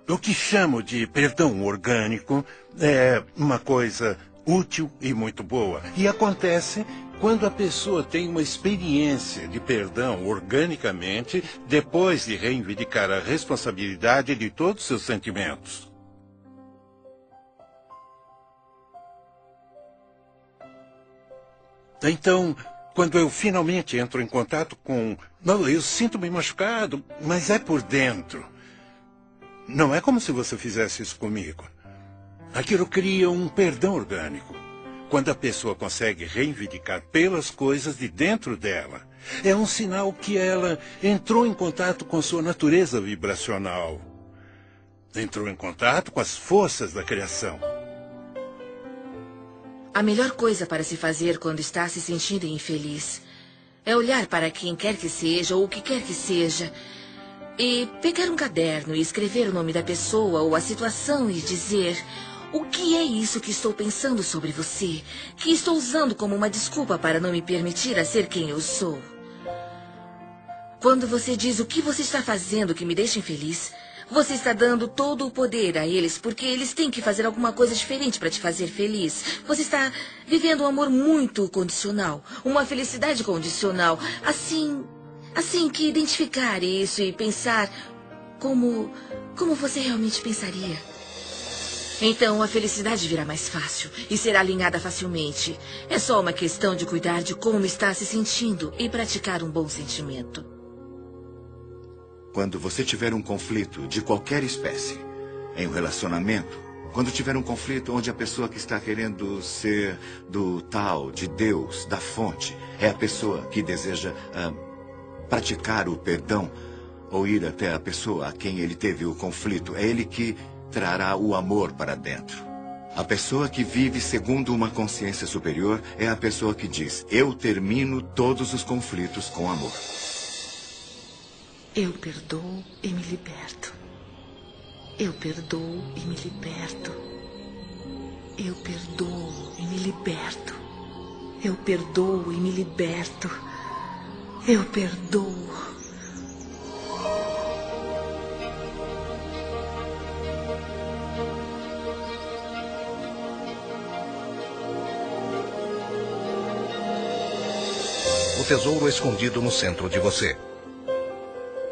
O que chamo de perdão orgânico é uma coisa útil e muito boa. E acontece quando a pessoa tem uma experiência de perdão organicamente, depois de reivindicar a responsabilidade de todos os seus sentimentos. Então, quando eu finalmente entro em contato com... Não, eu sinto-me machucado, mas é por dentro. Não é como se você fizesse isso comigo. Aquilo cria um perdão orgânico. Quando a pessoa consegue reivindicar pelas coisas de dentro dela, é um sinal que ela entrou em contato com sua natureza vibracional. Entrou em contato com as forças da criação. A melhor coisa para se fazer quando está se sentindo infeliz é olhar para quem quer que seja ou o que quer que seja e pegar um caderno e escrever o nome da pessoa ou a situação e dizer: o que é isso que estou pensando sobre você, que estou usando como uma desculpa para não me permitir a ser quem eu sou? Quando você diz o que você está fazendo que me deixa infeliz, você está dando todo o poder a eles, porque eles têm que fazer alguma coisa diferente para te fazer feliz. Você está vivendo um amor muito condicional, uma felicidade condicional. Assim que identificar isso e pensar como você realmente pensaria. Então a felicidade virá mais fácil e será alinhada facilmente. É só uma questão de cuidar de como está se sentindo e praticar um bom sentimento. Quando você tiver um conflito de qualquer espécie, em um relacionamento, quando tiver um conflito onde a pessoa que está querendo ser do tal, de Deus, da fonte, é a pessoa que deseja praticar o perdão, ou ir até a pessoa a quem ele teve o conflito, é ele que trará o amor para dentro. A pessoa que vive segundo uma consciência superior é a pessoa que diz: eu termino todos os conflitos com amor. Eu perdoo e me liberto. Eu perdoo e me liberto. Eu perdoo e me liberto. Eu perdoo e me liberto. Eu perdoo. O tesouro escondido no centro de você.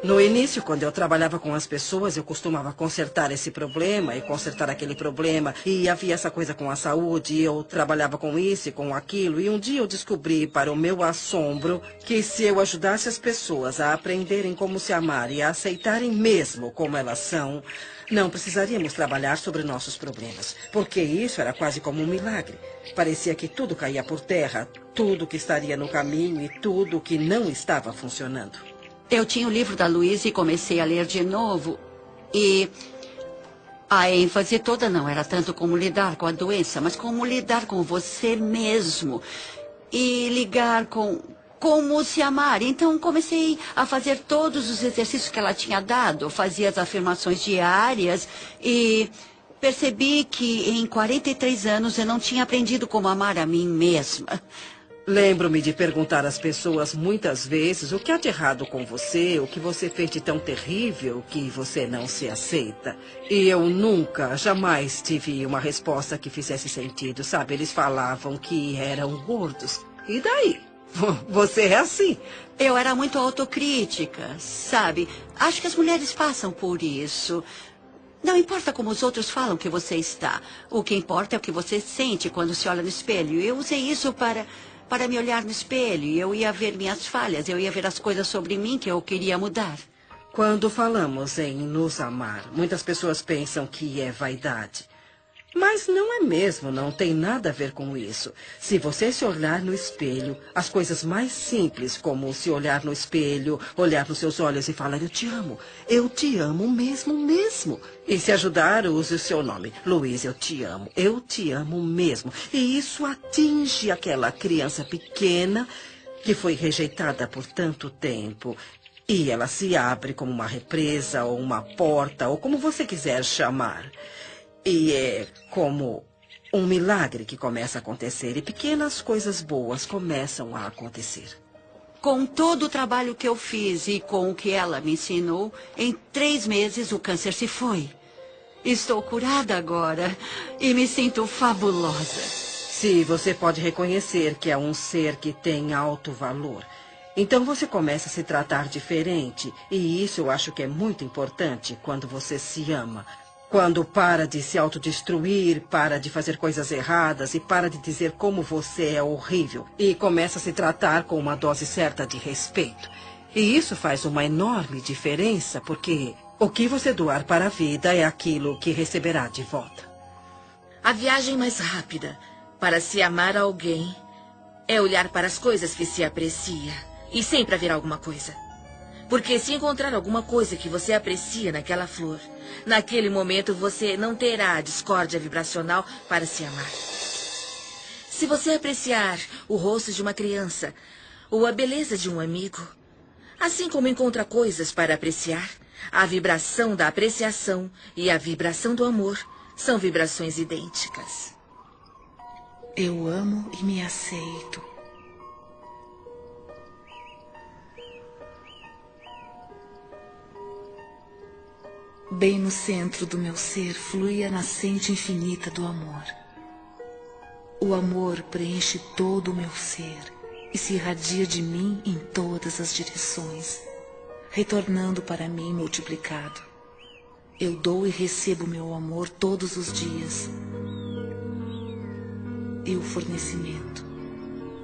No início, quando eu trabalhava com as pessoas, eu costumava consertar esse problema e consertar aquele problema. E havia essa coisa com a saúde, e eu trabalhava com isso e com aquilo. E um dia eu descobri, para o meu assombro, que se eu ajudasse as pessoas a aprenderem como se amar e a aceitarem mesmo como elas são, não precisaríamos trabalhar sobre nossos problemas. Porque isso era quase como um milagre. Parecia que tudo caía por terra, tudo que estaria no caminho e tudo que não estava funcionando. Eu tinha o livro da Louise e comecei a ler de novo. E a ênfase toda não era tanto como lidar com a doença, mas como lidar com você mesmo. E ligar com como se amar. Então comecei a fazer todos os exercícios que ela tinha dado. Fazia as afirmações diárias e percebi que em 43 anos eu não tinha aprendido como amar a mim mesma. Lembro-me de perguntar às pessoas muitas vezes o que há de errado com você, o que você fez de tão terrível que você não se aceita. E eu nunca, jamais tive uma resposta que fizesse sentido, sabe? Eles falavam que eram gordos. E daí? Você é assim. Eu era muito autocrítica, sabe? Acho que as mulheres passam por isso. Não importa como os outros falam que você está. O que importa é o que você sente quando se olha no espelho. Eu usei isso para me olhar no espelho. Eu ia ver minhas falhas, eu ia ver as coisas sobre mim que eu queria mudar. Quando falamos em nos amar, muitas pessoas pensam que é vaidade. Mas não é mesmo, não tem nada a ver com isso. Se você se olhar no espelho, as coisas mais simples, como se olhar no espelho, olhar nos seus olhos e falar, eu te amo mesmo. E se ajudar, use o seu nome. Luiz, eu te amo mesmo. E isso atinge aquela criança pequena que foi rejeitada por tanto tempo. E ela se abre como uma represa, ou uma porta, ou como você quiser chamar. E é como um milagre que começa a acontecer. E pequenas coisas boas começam a acontecer. Com todo o trabalho que eu fiz e com o que ela me ensinou, em 3 meses o câncer se foi. Estou curada agora e me sinto fabulosa. Se você pode reconhecer que é um ser que tem alto valor, então você começa a se tratar diferente. E isso eu acho que é muito importante quando você se ama. Quando para de se autodestruir, para de fazer coisas erradas e para de dizer como você é horrível. E começa a se tratar com uma dose certa de respeito. E isso faz uma enorme diferença, porque o que você doar para a vida é aquilo que receberá de volta. A viagem mais rápida para se amar a alguém é olhar para as coisas que se aprecia. E sempre haverá alguma coisa. Porque se encontrar alguma coisa que você aprecia naquela flor, naquele momento você não terá a discórdia vibracional para se amar. Se você apreciar o rosto de uma criança ou a beleza de um amigo, assim como encontra coisas para apreciar, a vibração da apreciação e a vibração do amor são vibrações idênticas. Eu amo e me aceito. Bem no centro do meu ser flui a nascente infinita do amor. O amor preenche todo o meu ser e se irradia de mim em todas as direções, retornando para mim multiplicado. Eu dou e recebo meu amor todos os dias. E o fornecimento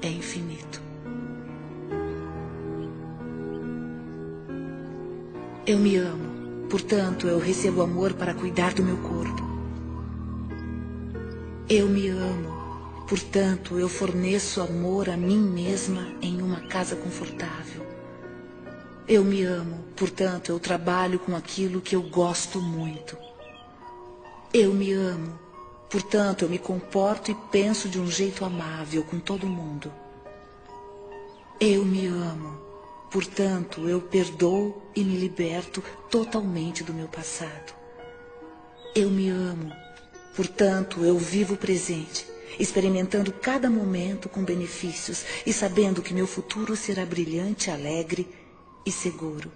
é infinito. Eu me amo. Portanto, eu recebo amor para cuidar do meu corpo. Eu me amo. Portanto, eu forneço amor a mim mesma em uma casa confortável. Eu me amo. Portanto, eu trabalho com aquilo que eu gosto muito. Eu me amo. Portanto, eu me comporto e penso de um jeito amável com todo mundo. Eu me amo. Portanto, eu perdoo e me liberto totalmente do meu passado. Eu me amo. Portanto, eu vivo o presente, experimentando cada momento com benefícios e sabendo que meu futuro será brilhante, alegre e seguro.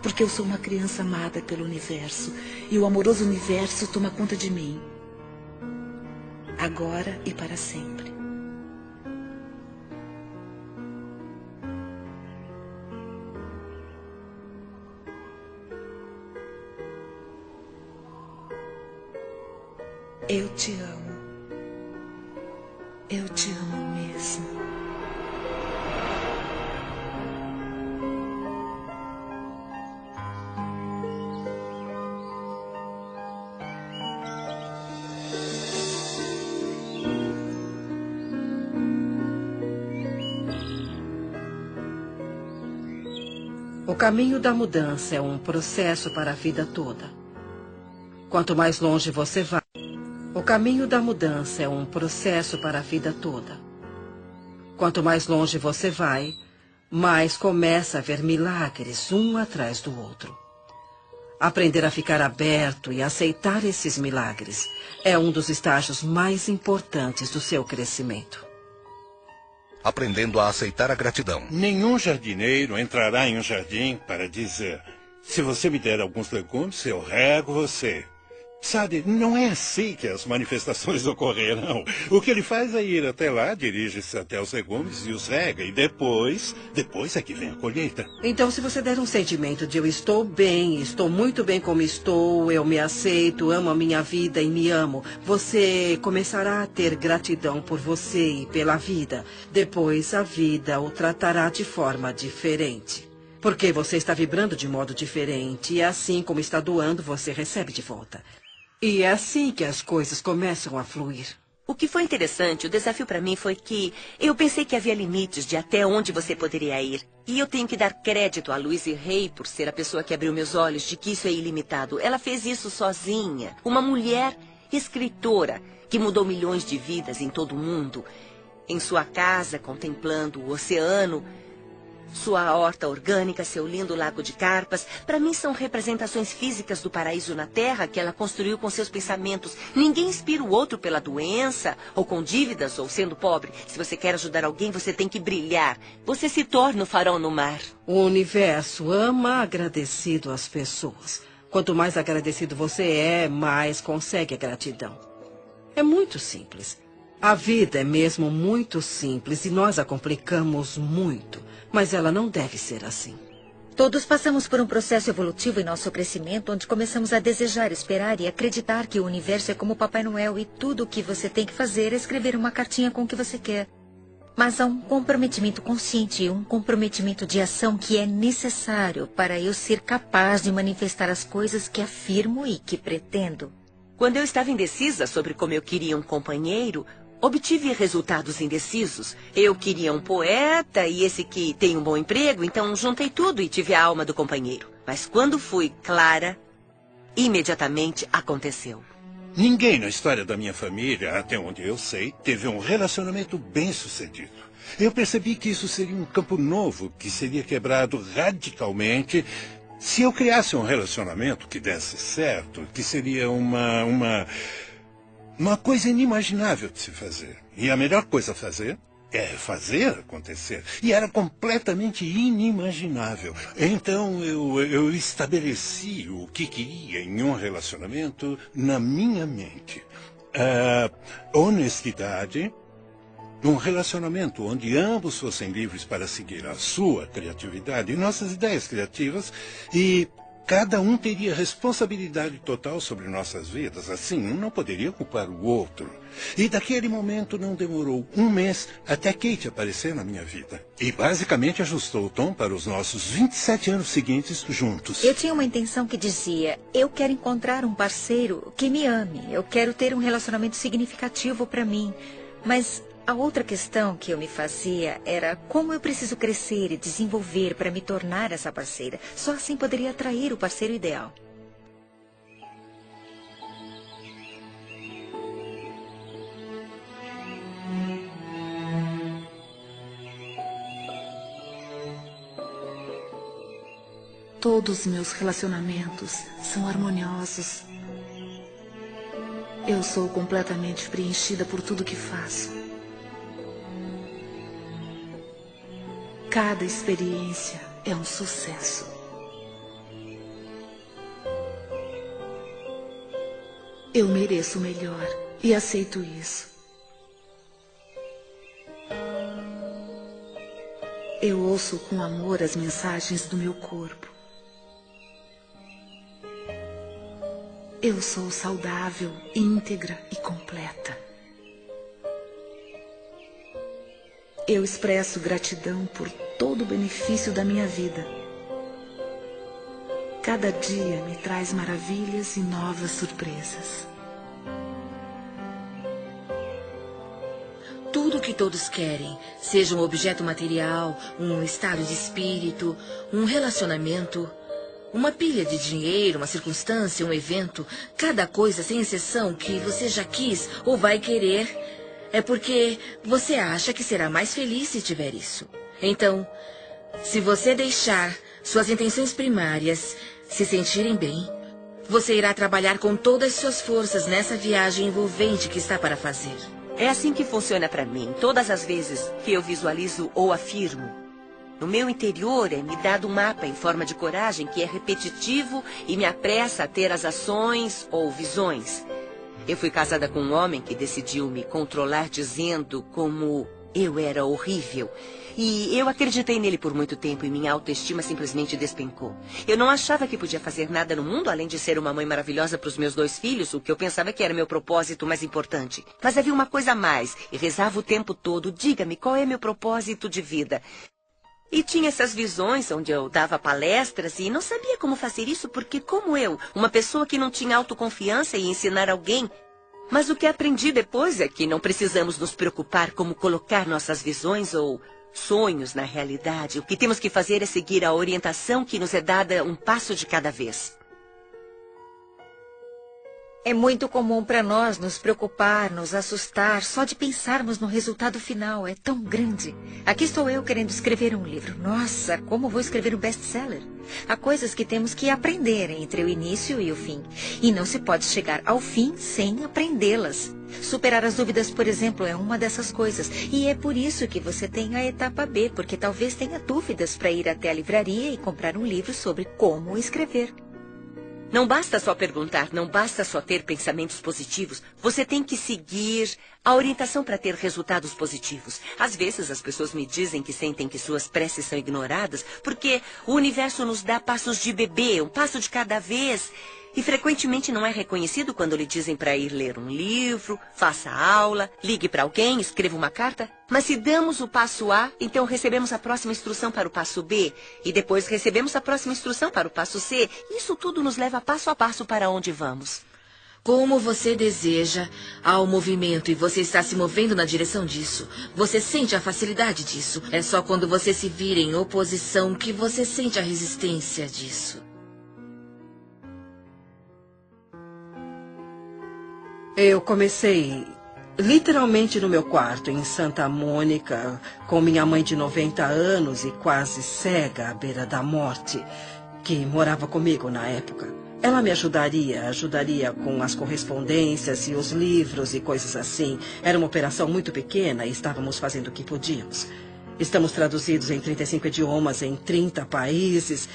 Porque eu sou uma criança amada pelo universo e o amoroso universo toma conta de mim. Agora e para sempre. Eu te amo. Eu te amo mesmo. O caminho da mudança é um processo para a vida toda. Quanto mais longe você vai, o caminho da mudança é um processo para a vida toda. Quanto mais longe você vai, mais começa a ver milagres um atrás do outro. Aprender a ficar aberto e aceitar esses milagres é um dos estágios mais importantes do seu crescimento. Aprendendo a aceitar a gratidão. Nenhum jardineiro entrará em um jardim para dizer: se você me der alguns legumes, eu rego você. Sabe, não é assim que as manifestações ocorrerão. O que ele faz é ir até lá, dirige-se até os legumes e os rega. E depois é que vem a colheita. Então, se você der um sentimento de eu estou bem, estou muito bem como estou, eu me aceito, amo a minha vida e me amo, você começará a ter gratidão por você e pela vida. Depois, a vida o tratará de forma diferente. Porque você está vibrando de modo diferente e assim como está doando, você recebe de volta. E é assim que as coisas começam a fluir. O que foi interessante, o desafio para mim foi que eu pensei que havia limites de até onde você poderia ir. E eu tenho que dar crédito a Louise Hay por ser a pessoa que abriu meus olhos de que isso é ilimitado. Ela fez isso sozinha. Uma mulher escritora que mudou milhões de vidas em todo o mundo. Em sua casa, contemplando o oceano, sua horta orgânica, seu lindo lago de carpas, para mim são representações físicas do paraíso na Terra que ela construiu com seus pensamentos. Ninguém inspira o outro pela doença, ou com dívidas, ou sendo pobre. Se você quer ajudar alguém, você tem que brilhar. Você se torna o farol no mar. O universo ama agradecido às pessoas. Quanto mais agradecido você é, mais consegue a gratidão. É muito simples. A vida é mesmo muito simples e nós a complicamos muito. Mas ela não deve ser assim. Todos passamos por um processo evolutivo em nosso crescimento, onde começamos a desejar, esperar e acreditar que o universo é como Papai Noel e tudo o que você tem que fazer é escrever uma cartinha com o que você quer. Mas há um comprometimento consciente e um comprometimento de ação que é necessário para eu ser capaz de manifestar as coisas que afirmo e que pretendo. Quando eu estava indecisa sobre como eu queria um companheiro, obtive resultados indecisos. Eu queria um poeta e esse que tem um bom emprego, então juntei tudo e tive a alma do companheiro. Mas quando fui clara, imediatamente aconteceu. Ninguém na história da minha família, até onde eu sei, teve um relacionamento bem-sucedido. Eu percebi que isso seria um campo novo, que seria quebrado radicalmente se eu criasse um relacionamento que desse certo, que seria uma coisa inimaginável de se fazer. E a melhor coisa a fazer é fazer acontecer. E era completamente inimaginável. Então eu estabeleci o que queria em um relacionamento na minha mente. Honestidade, um relacionamento onde ambos fossem livres para seguir a sua criatividade e nossas ideias criativas e cada um teria responsabilidade total sobre nossas vidas. Assim, um não poderia culpar o outro. E daquele momento não demorou um mês até Kate aparecer na minha vida. E basicamente ajustou o tom para os nossos 27 anos seguintes juntos. Eu tinha uma intenção que dizia, eu quero encontrar um parceiro que me ame. Eu quero ter um relacionamento significativo para mim. Mas a outra questão que eu me fazia era como eu preciso crescer e desenvolver para me tornar essa parceira. Só assim poderia atrair o parceiro ideal. Todos os meus relacionamentos são harmoniosos. Eu sou completamente preenchida por tudo que faço. Cada experiência é um sucesso. Eu mereço o melhor e aceito isso. Eu ouço com amor as mensagens do meu corpo. Eu sou saudável, íntegra e completa. Eu expresso gratidão por todo o benefício da minha vida. Cada dia me traz maravilhas e novas surpresas. Tudo o que todos querem, seja um objeto material, um estado de espírito, um relacionamento, uma pilha de dinheiro, uma circunstância, um evento, cada coisa, sem exceção, que você já quis ou vai querer, é porque você acha que será mais feliz se tiver isso. Então, se você deixar suas intenções primárias se sentirem bem, você irá trabalhar com todas as suas forças nessa viagem envolvente que está para fazer. É assim que funciona para mim. Todas as vezes que eu visualizo ou afirmo, No meu interior é me dado um mapa em forma de coragem que é repetitivo e me apressa a ter as ações ou visões. Eu fui casada com um homem que decidiu me controlar dizendo como eu era horrível. E eu acreditei nele por muito tempo e minha autoestima simplesmente despencou. Eu não achava que podia fazer nada no mundo além de ser uma mãe maravilhosa para os meus 2 filhos, o que eu pensava que era meu propósito mais importante. Mas havia uma coisa a mais e rezava o tempo todo: diga-me, qual é meu propósito de vida? E tinha essas visões onde eu dava palestras e não sabia como fazer isso porque, como eu, uma pessoa que não tinha autoconfiança, ia ensinar alguém. Mas o que aprendi depois é que não precisamos nos preocupar como colocar nossas visões ou sonhos na realidade. O que temos que fazer é seguir a orientação que nos é dada um passo de cada vez. É muito comum para nós nos preocupar, nos assustar, só de pensarmos no resultado final. É tão grande. Aqui estou eu querendo escrever um livro. Nossa, como vou escrever um best-seller? Há coisas que temos que aprender entre o início e o fim. E não se pode chegar ao fim sem aprendê-las. Superar as dúvidas, por exemplo, é uma dessas coisas. E é por isso que você tem a etapa B, porque talvez tenha dúvidas para ir até a livraria e comprar um livro sobre como escrever. Não basta só perguntar, não basta só ter pensamentos positivos. Você tem que seguir a orientação para ter resultados positivos. Às vezes as pessoas me dizem que sentem que suas preces são ignoradas porque o universo nos dá passos de bebê, um passo de cada vez. E frequentemente não é reconhecido quando lhe dizem para ir ler um livro, faça aula, ligue para alguém, escreva uma carta. Mas se damos o passo A, então recebemos a próxima instrução para o passo B. E depois recebemos a próxima instrução para o passo C. Isso tudo nos leva passo a passo para onde vamos. Como você deseja, há um movimento e você está se movendo na direção disso. Você sente a facilidade disso. É só quando você se vira em oposição que você sente a resistência disso. Eu comecei literalmente no meu quarto, em Santa Mônica, com minha mãe de 90 anos e quase cega à beira da morte, que morava comigo na época. Ela me ajudaria com as correspondências e os livros e coisas assim. Era uma operação muito pequena e estávamos fazendo o que podíamos. Estamos traduzidos em 35 idiomas, em 30 países.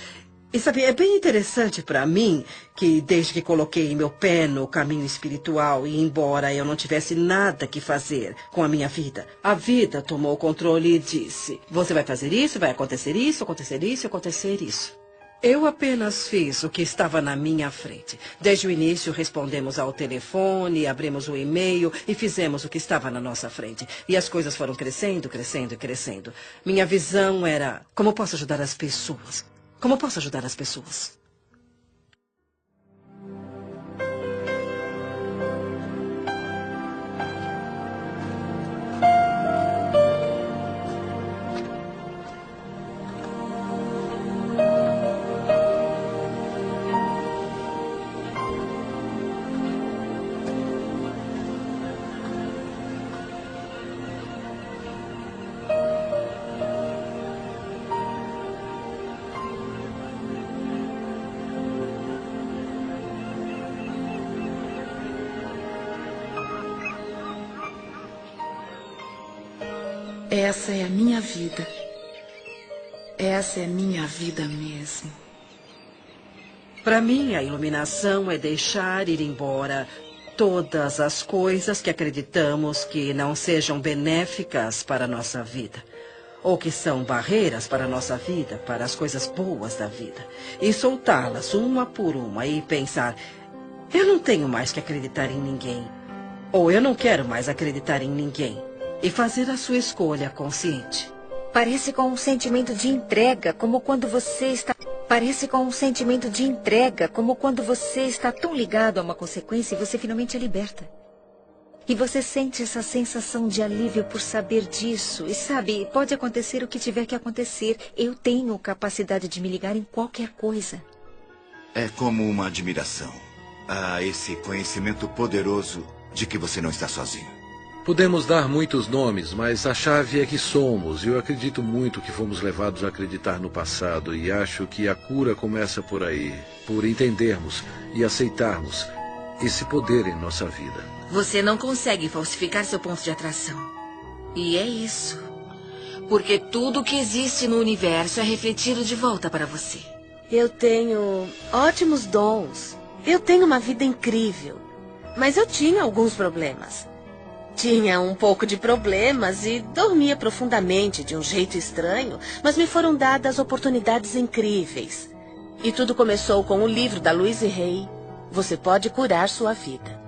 E sabe, é bem interessante para mim que desde que coloquei meu pé no caminho espiritual e embora eu não tivesse nada que fazer com a minha vida, a vida tomou o controle e disse: você vai fazer isso, vai acontecer isso, acontecer isso, acontecer isso. Eu apenas fiz o que estava na minha frente. Desde o início respondemos ao telefone, abrimos o e-mail e fizemos o que estava na nossa frente. E as coisas foram crescendo, crescendo e crescendo. Minha visão era: como posso ajudar as pessoas? Como posso ajudar as pessoas? Essa é a minha vida. Essa é minha vida mesmo. Para mim, a iluminação é deixar ir embora todas as coisas que acreditamos que não sejam benéficas para a nossa vida, ou que são barreiras para a nossa vida, para as coisas boas da vida, e soltá-las uma por uma e pensar: eu não tenho mais que acreditar em ninguém, ou eu não quero mais acreditar em ninguém, e fazer a sua escolha consciente. Parece com um sentimento de entrega, como quando você está... Parece com um sentimento de entrega, como quando você está tão ligado a uma consequência e você finalmente é liberta. E você sente essa sensação de alívio por saber disso. E sabe, pode acontecer o que tiver que acontecer. Eu tenho capacidade de me ligar em qualquer coisa. É como uma admiração a esse conhecimento poderoso de que você não está sozinho. Podemos dar muitos nomes, mas a chave é que somos. E eu acredito muito que fomos levados a acreditar no passado. E acho que a cura começa por aí. Por entendermos e aceitarmos esse poder em nossa vida. Você não consegue falsificar seu ponto de atração. E é isso. Porque tudo que existe no universo é refletido de volta para você. Eu tenho ótimos dons. Eu tenho uma vida incrível. Mas eu tinha alguns problemas. Tinha um pouco de problemas e dormia profundamente de um jeito estranho, mas me foram dadas oportunidades incríveis. E tudo começou com o livro da Louise Hay, Você Pode Curar Sua Vida.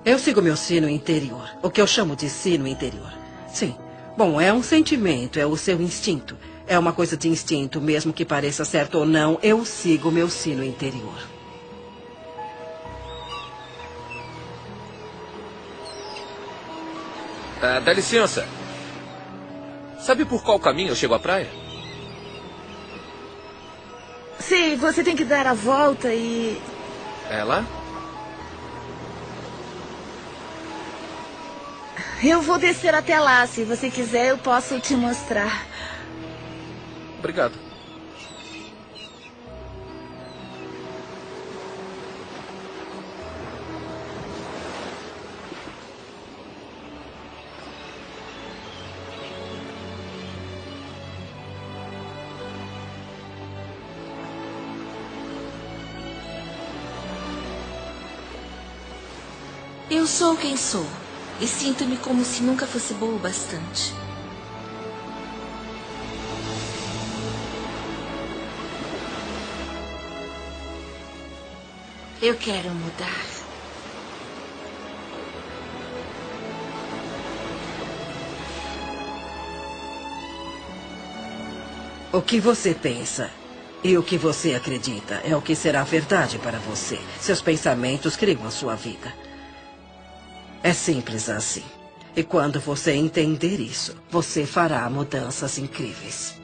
Eu sigo meu sino interior, o que eu chamo de sino interior. Sim. Bom, é um sentimento, é o seu instinto. É uma coisa de instinto, mesmo que pareça certo ou não, eu sigo meu sino interior. Dá licença. Sabe por qual caminho eu chego à praia? Sim, você tem que dar a volta e... É lá? Eu vou descer até lá. Se você quiser, eu posso te mostrar. Obrigado. Eu sou quem sou. E sinto-me como se nunca fosse boa o bastante. Eu quero mudar. O que você pensa e o que você acredita é o que será verdade para você. Seus pensamentos criam a sua vida. É simples assim. E quando você entender isso, você fará mudanças incríveis.